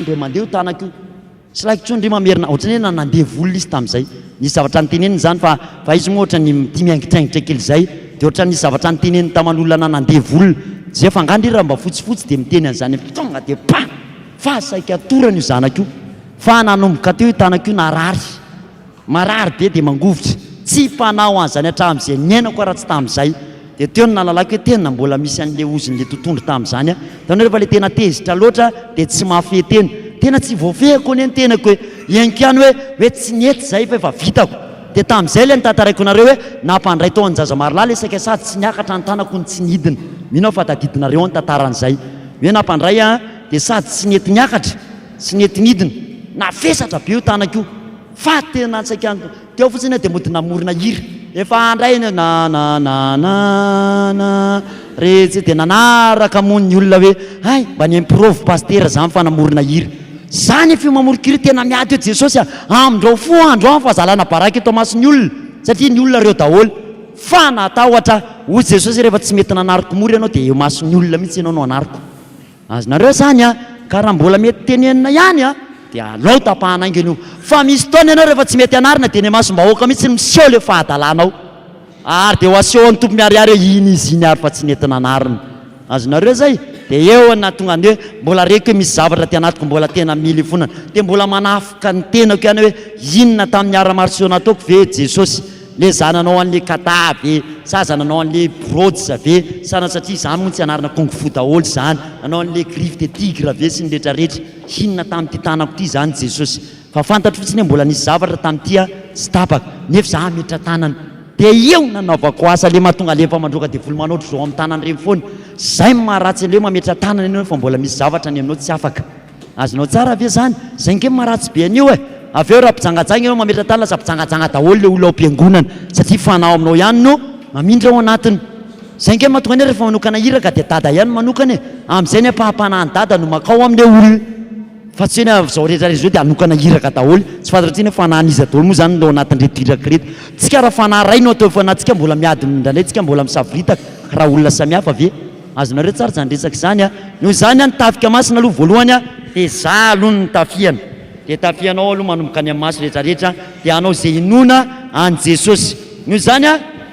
ndre mandeha io tanako io tsy laiko tsony ndre mamerina ohatrany hoe nandeha volona izy tamin'izay nisy zavatra nyteneniny zany fa izy moa ohatra ny tia miangitraingitra kely zay dia ohatra nisy zavatra nyteneniny taman'olona nandeha volona zay fa angandry raha mba fotsifotsy dia miteny an'izany tonga dia fa saika atorana io zanako io fa nanomboka teo io tanako io marary be dia mangovotra tsy mpanao an'izany hatramin'izay niainako raha tsy tamin'izay dia teo ny nalalako hoe tena mbola misy an'le ozin'le tontondro tamin'izany a tany rehefa le tena tezitra loatra dia tsy mafy tena tena tsy voafehako ny tenako hoe ianiko ihany hoe tsy niety zay fa efa vitako dia tamin'izay le nitantaraiko nareo hoe nampandray tao an-jaza marolahy le saika sady tsy niakatra ny tanako ny tsy nidina mino fa tadidinareo ny tantaran'izay hoe nampandray a dia sady tsy nety niakatra tsy nety nidina nafesatra be io tanako io fa tena saika teo fotsiny dia mody namorina hira efa andray retsy dia nanaraka mony ny olona hoe ay mba ny improve paster zany fa namorina hira zany efa mamorikira tena miady eo jesosy amindreo fo andro fa zalana baraka eto masony olona satria ny olona reo daholo fa natahotra hoy jesosy rehefa tsy mety nanariko mory ianao dia eo masony olona mihitsy ianao no anariko azonareo zany ka raha mbola mety tenenina ihany dia alao tapahana aingany io fa misy taona ianao rehefa tsy mety anarina dia ny masom-bahoaka mihitsy miseho le fahadalanao ary dia ho aseho an'ny tompo miariary hoe iny izy iny ary fa tsy nety nanarina azonareo zay dia eo na tonga ny hoe mbola reky hoe misy zavatra ty anatiko mbola tena mily fonana dia mbola manafika ny tenako ihany hoe inona tamin'ny ara-marsio nataoko ve jesosy le zananao an'le kata ve sa zananao an'le brods ve sana satria zany moa tsy anarina kongofo daholo zany anao an'le griffe de tigre ve sy ny rehetrarehetra inona tamin'ity tanako ty zany jesosy fa fantatro fotsiny hoe mbola nisy zavatra tamin'itya tsy tapaka nefa za metra tanana dia eo nanaovako asa le mahatonga lefa mandroaka dia volo manaotro zao amin'ny tanany reny foana zay maharatsy an'leo mametra tanana ianao fa mbola misy zavatra ny aminao tsy afaka azonao tsara ave zany zay nge maharatsy be an'io avy eo raha mpijangajanga ianao mametra tanana sa mpijangajanga daholo le olona ao am-piangonana satria fanao aminao ihany no mamindra ao anatiny zay nge mahatonga ny rehefa manokana hiraka dia dada ihany manokana amin'izay ny ampahapanahy ny dada no makao amin'le olona fa tsy hoe zao rehetrarehetra zao dia anokana hiraka daholo tsy fantatratsiny hoe fanahaniza daholo moa zany no anatin'reto hiraka reto tsika raha fanahy ray no atao fanatsika mbola miady mindralay tsika mbola misaviritaka raha olona samihafa ve azonareo tsara zany resaka zany noho zany nitafika masina aloha voalohany dia za aloha ny tafiana dia tafianao aloha manomboka any amin'ny maso rehetrarehetra dia anao zay inona an jesosy noho zany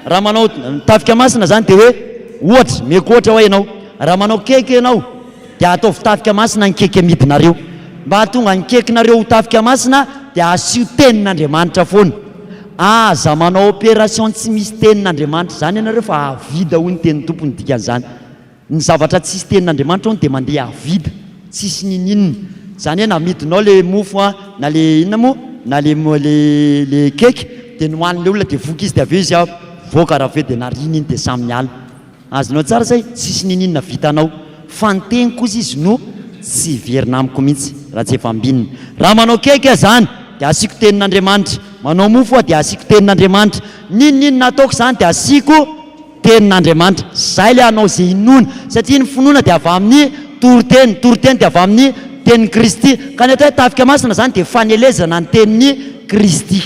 raha manao tafika masina zany dia hoe ohatra meko ohatra hoe ianao raha manao keky ianao dia atao fitafika masina ny keky amidinareo mba hatonga ny kekinareo ho tafika masina dia asio tenin'Andriamanitra foana aza manao opération tsy misy tenin'Andriamanitra zany ianareo fa avida hoy ny tenin'ny tompony dikan'izany ny zavatra tsisy tenin'Andriamanitra hono dia mandeha avida tsisy nininina zany hoe na midinao le mofo na le inona moa na le keky dia nohan'le olona dia voky izy dia avy eo izy voaka raha aveo dia nariny iny dia samy miala azonao tsara zay tsisy nininina vitanao fa ny teny kosa izy no tsy verina amiko mihitsy raha tsy efa ambinina raha manao keky zany dia asiko tenin'Andriamanitra manao mofo dia asiko tenin'Andriamanitra ninninona ataoko zany dia asiko tenin'Andriamanitra zay le anao zay inona satria ny finoana dia avy amin'ny toroteny dia avy amin'ny tenin'ny Kristy. Ka ny atao hoe tafika masina zany dia fanelezana ny tenin'ny Kristy.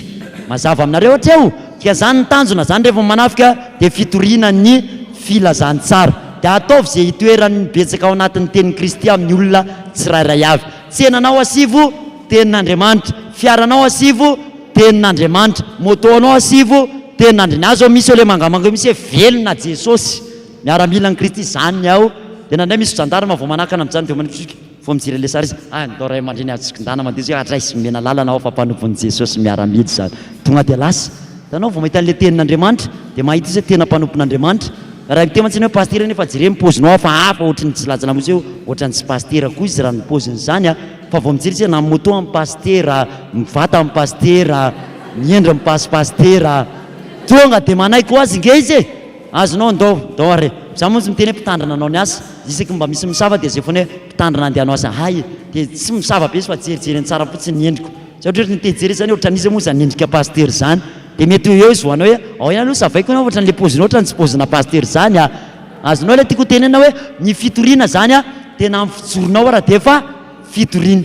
Mazava aminareo hatreo. Ka zany ny tanjona zany rehefa manafika dia fitoriana ny filazantsara. Dia ataovy izay hitoeran'ny betsaka ao anatin'ny tenin'ny Kristy amin'ny olona tsirairay avy. Tsenanao asivo tenin'Andriamanitra, fiaranao asivo tenin'Andriamanitra, motonao asivo tenin'Andriamanitra. Azo misy ole mangamanga misy hoe velona Jesosy, miaramila ny Kristy zany ao. Dia nandray misy jandarma vao manakana amin'izany dia manipsika vao mijery le sary izy ndao ray aman-dreny atsikindana mandeha hoe atraisy mena lalana ao fa mpanompon'i Jesosy miaramila zany. Tonga dia lasa. Tanao vao mahita an'le tenin'Andriamanitra dia mahita izy hoe tena mpanompon'Andriamanitra. Raha mitema antsika hoe pastera nefa jere ny paozinao fa hafa ohatran'ny tsy lajana mosy hoe ohatran'ny tsy pastera koa izy raha ny paoziny zany a. Fa vao mijery izy na moto amin'ny pastera, mivata amin'ny pastera, miendra mipasy pastera. Tonga dia manaiky ho azy nge izy e. Azonao ndao are. Za moa miteny hoe mpitandrina anao ny asa. Isaky mba misy misava dia zay foana hoe mpitandrina andehanao asa. Hay dia tsy misava be izy fa jerijery ny tsara fotsiny ny endriko. Satria ohatra ny tejery zany ohatran'izy moa zany endrika pastera zany. Dia mety eo izy hoanao hoe ao ihany aloha savaiko na ohatran'le paozina ohatran'ny tsy paozina pastera zany a. Azonao ilay tiako tenena hoe ny fitoriana zany a tena amin'ny fijoronao raha dia efa fitoriana.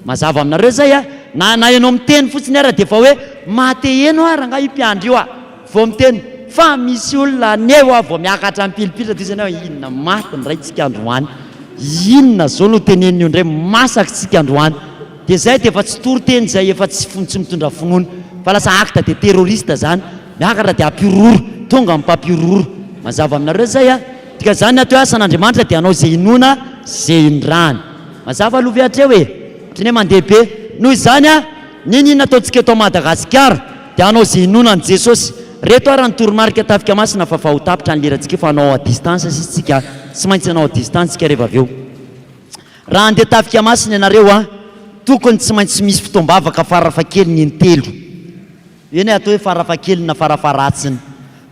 Mazava aminareo zay a. Na ianao miteny fotsiny ara dia efa hoe mateheno a raha nga hipiandry io a. Vao miteny fa misy olona neo a vao miakatra mipilipilitra dia izany hoe inona maty ny ray tsika androany. Inona zao no teneniny io indray masaka tsika androany. Dia zay dia efa tsy toroteny zay efa tsy mitondra finoana. Fa lasa acte de terroriste zany. Miakatra dia ampiroro, tonga mimpampiroro. Mazava aminareo zay a. Dika zany atao asan'Andriamanitra dia anao zay inona zay indrany. Mazava aloha ve hatreo e. Ohatrany hoe mandeha be. Noho izany a, ninona ataontsika eto Madagasikara dia anao zay inona ny Jesosy. Reto ara ny toromarika tafika masina fa fahotapitra ny lerantsika fa anao à distance sisitsika. Tsy maintsy anao à distance tsika rehefa avy eo. Raha andeha tafika masina ianareo a, tokony tsy maintsy misy fotoam-bavaka farafahakeliny intelo. Eny atao hoe farafahakeliny na farafaratsiny.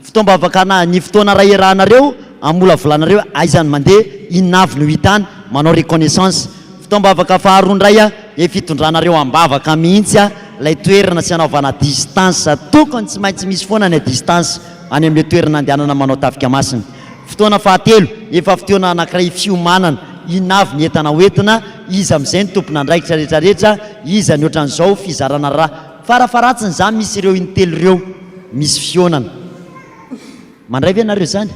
Fotoam-bavaka ny fotoana ray iarahanareo amola volanareo aizany mandeha inavy no hitany manao reconnaissance. Fotoam-bavaka faharoandray a fitondranareo ambavaka mihitsy a lay toerana sy anaovana distance. Tokony tsy maintsy misy foana ny distance any amin'le toerana andehanana manao tafika masina. Fotoana fahatelo efa fotoana anankiray fiomanana inavy ny entana hoentina izy amin'izay ny tompona andraikitra rehetrarehetra izy ny ohatran'izao fizarana raha farafaratsiny zany misy ireo intelo ireo misy fionana. Mandray ve nareo zany?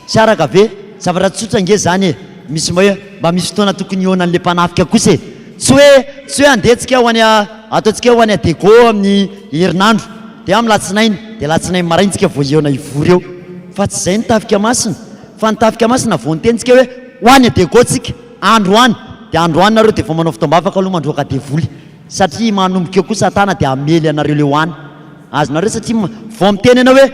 Tsy araka ve zavatra tsotra nge zany e. Misy mba misy fotoana tokony ionan'le mpanafika kosa e. Tsy hoe andetsika ho any ataontsika ho any Adego amin'ny herinandro dia amin'ny latsinainy dia latsinainy maraintsika vao iona ivory eo. Fa tsy izay ny tafika masina. Fa ny tafika masina vao nitentsika hoe ho any Adego tsika andro any dia andro any nareo dia vao manao fotoam-bavaka aloha mandroaka devoly. Satria manomboka eo kosa tana dia amely anareo le hoany. Azonareo satria vao miteny ianao hoe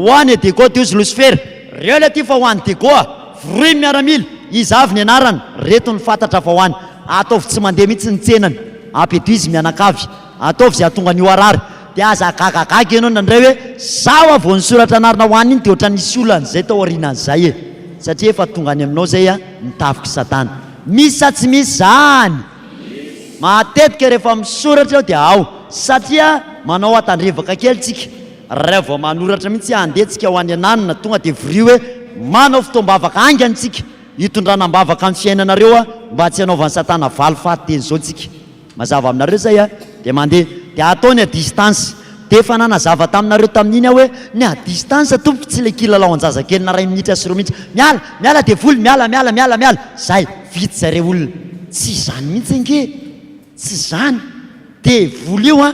ho any Adego Dios Lucifer. Reo le ty fa ho any Adego a. Fruit miaramila. Izy avy ny anarany reto ny fantatra fa ho any. Ataovy tsy mandeha mihitsy ny tsenany. Ampeto izy mianakavy. Ataovy izay atonga ny oarary. Dia aza gagagaga ianao nandray hoe sao vao ny soratra anarina ho any iny dia ohatran'ny nisy olan'izay tao aorianan'izay e. Satria efa tonga any aminao zay a nitafiky Satana. Misy sa tsy misy zany? Matetika rehefa misoratra eo dia ao. Satria manao atandrevaka kely tsika. Raha vao manoratra mihitsy andetsika ho any ananina tonga dia vrio hoe manao fotoam-bavaka angantsika hitondranam-bavaka amin'ny fiainanareo a mba tsy hanaovan'ny Satana valy fahateny zao tsika. Mazava aminareo zay a dia mandeha dia ataony à distance. Dia efa nanazava taminareo tamin'iny aho hoe ny à distance tompo tsy le kilalao an-jazakely na ray minitra sy roa minitra. Miala devoly miala. Zay vitsy zareo olona. Tsy zany mihitsy ange. Tsy zany. Devoly io a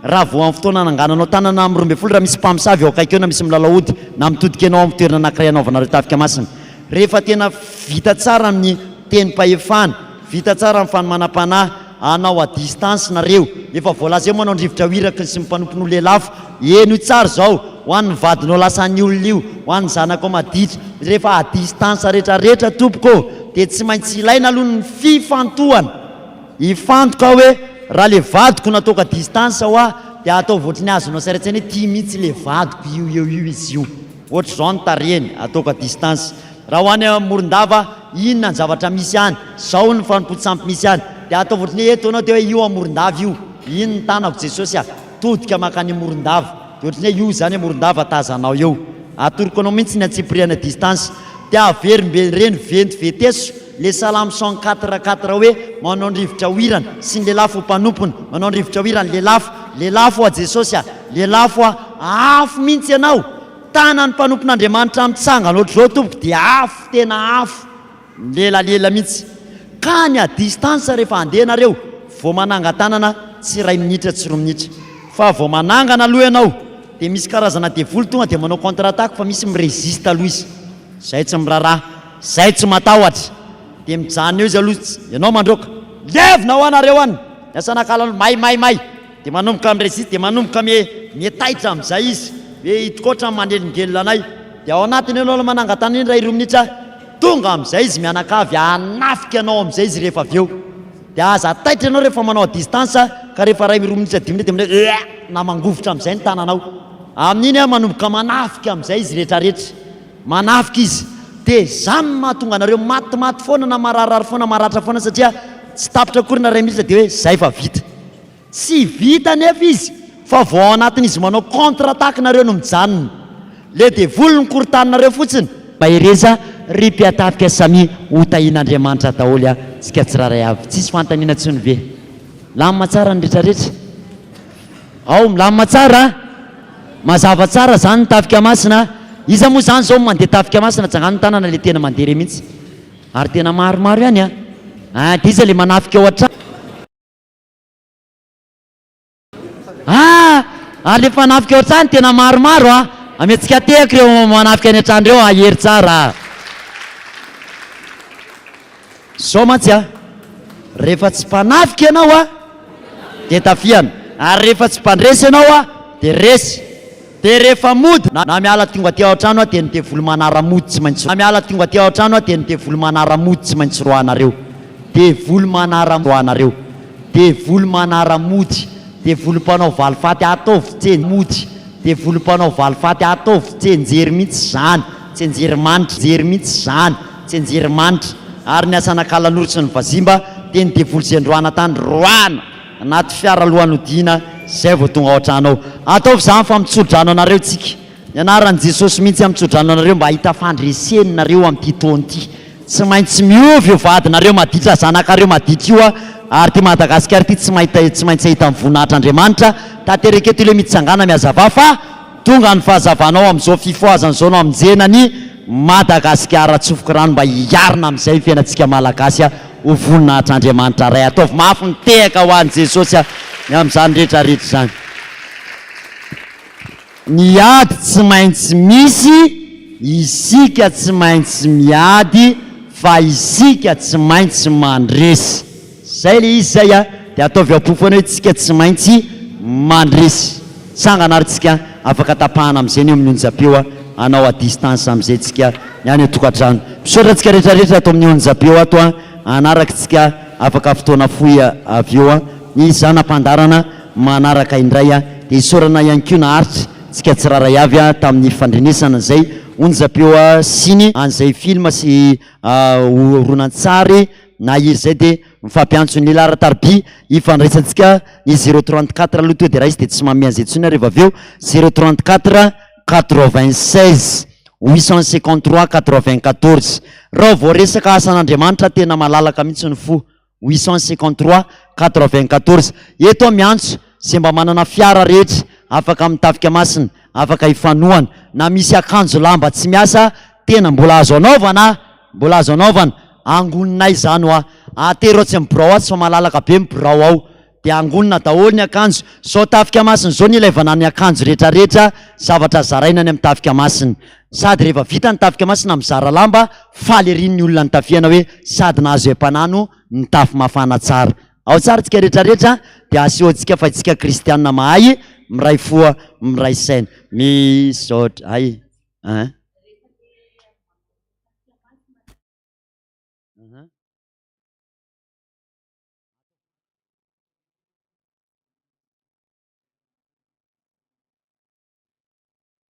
raha vao amin'ny fotoana nangananao tanana amin'ny 12 raha misy mpamosavy eo akaiky eo na misy milalaody na mitodika anao amin'ny toerana anankiray anaovanareo tafika masina. Rehefa tena vita tsara amin'ny tenim-pahefana, vita tsara amin'ny fanomanam-panahy, anao à distance nareo. Efa voalaza eo manao andrivotra hoiraky sy mimpanompono lelafo. Eno tsara zao ho an'ny vadinao lasan'ny olona io, ho an'ny zanako maditra. Rehefa à distance rehetrarehetra tompoko dia tsy maintsy ilaina aloha ny fifantohana. Ifantoka hoe raha le vadiko nataoko à distance ho a dia atao voatriny azonao sairatsany hoe tia mihitsy le vadiko io izy io. Ohatra zao ny tarehany ataoko à distance. Raha ho any Morondava inona ny zavatra misy any, zao ny fanompontsampy misy any. Dia atao voatriny hoe eto anao dia hoe io a Morondava io. Ino ny tanako Jesosy a todika makany Morondava. Dia ohatriny hoe io zany Morondava tazanao eo. Atoroko anao mihitsy ny antsipiriana distance. Dia averimbe reny venty veteso le salamo 144 hoe manao ny rivotra hoirana sy ny lelafo mpanompony manao ny rivotra hoirana lelafo a Jesosy lelafo afo mihitsy ianao tanany mpanompon'Andriamanitra amitsangana ohatr'izao tompoko dia afo tena afo lelalela mihitsy ka ny a distance rehefa andehanareo vao manangan-tanana tsy 2 minitra tsy 3 minitra fa vao manangana aloha ianao dia misy karazana devoly tonga dia manao contre-attaque fa misy mirésiste aloha izy zay tsy miraraha zay tsy matahotra dia mijanona eo izy aloha ianao mandroaka levina ho anareo any miasanakala may dia manomboka mirésiste dia manomboka mitaitra amin'izay izy hoe itikoatra manelingelona anay dia ao anatiny ianao manangan-tanana iny 2 minitra tonga amin'izay izy mianakavy anafika anao amin'izay izy rehefa avy eo dia aza taitra ianao rehefa manao distance ka rehefa 2 minitra 10 minitra dia na mangovotra amin'izay ny tananao amin'iny manomboka manafika amin'izay izy rehetrarehetra manafika izy dia zany mahatonga anareo matimaty foana na mararary foana maratra foana satria tsy tapitra akory na 2 minitra dia hoe zay fa vita tsy vita nefa izy fa vao anatin'izy manao contre-attaque nareo no mijanona le devoly ny korotaninareo fotsiny mahereza ry mpiatafika samy hotahin'Andriamanitra daholo tsika tsiraray avy tsisy fantaniana tsony ve lamina tsara ny rehetrarehetra ao milamina tsara mazava tsara zany ny tafika masina iza moa zany zao mandeha tafika masina tsangano tanana le tena mandeha re mihitsy ary tena maromaro ihany dia iza le manafika ao an-trano le fanafika ao an-trano tena maromaro ametsika tehaka ireo manafika any an-trano ireo ahery tsara zao mantsy rehefa tsy mpanafika ianao dia tafiana ary rehefa tsy mpandresy ianao dia resy dia rehefa mody na miala tonga aty ao an-trano dia ny devoly manaramody tsy maintsy na miala tonga aty ao an-trano dia ny devoly manaramody tsy maintsy roanareo devoly manararoanareo devoly manaramody devoly mpanao valifaty ataovy tsy mody devoly mpanao valifaty ataovy tsy enjery mihitsy zany tsy enjery manitra jery mihitsy zany tsy enjery manitra ary ny asanakalan'oro sy ny vazimba dia ny devoly zay androana tany roana anaty fiara lohanodiana zay vao tonga ao an-trano ao ataovy zany fa mitsodrano anareo tsika nianaran'i Jesosy mihitsy mitsodrano anareo mba hita fandresenareo amin'ity taona ity tsy maintsy miovy io vadinareo maditra zanakareo maditra io ary ty Madagasikara ty tsy maintsy ahita amin'ny voninahitr'Andriamanitra tateriketo ile mitsangana miazava fa tonga ny fahazavanao amin'izao fifoazan'izao no aminjenany Madagasikara tsofoka rano mba hiarina amin'izay fiainantsika malagasy ho voninahitr'Andriamanitra ray ataovy mafy mitehaka ho an'i Jesosy amin'izany rehetrarehetra zany ny ady tsy maintsy misy isika tsy maintsy miady fa isika tsy maintsy mandresy zay le izy zay dia ataovy apofana hoe tsika tsy maintsy mandresy tsangana ary tsika afaka tapahana amin'izay eo amin'ny onjapeo anao a distance amin'izay tsika ihany etokantrano misaotra tsika rehetrarehetra atao amin'ny onjapeo ato anaraka tsika afaka fotoana foy avy eo ny zanam-pandarana manaraka indray dia isorana ihany koa na aritra tsika tsiraray avy tamin'ny fandrenesana zay onjapeo siny an'izay film sy horonantsary na izy zay dia mifampiantso ny lehilahy ratarby ifandraisantsika ny 034 aloha to dia raha izy dia tsy mamian'izay tsony rehefa avy eo 034 96 853 94 raha vao resaka asan'Andriamanitra tena malalaka mihitsy ny fo 853 94 eto miantso zay mba manana fiara rehetra afaka mitafika masina afaka ifanohana na misy akanjo lamba tsy miasa tena mbola azo anaovana angoninay zany atero tsy mibirao tsy fa malalaka be mibirao ao dia angonina daholo ny akanjo zao tafika masina zao ny ilaivana ny akanjo rehetrarehetra zavatra zaraina ny amin'ny tafika masina sady rehefa vita ny tafika masina mizara lamba faly erin'ny olona ny tafiana hoe sady nahazo empanano ny tafy mafana tsara ao tsara tsika rehetrarehetra dia asehoantsika fa itsika kristianina mahay miray foa miray saina misaotra ay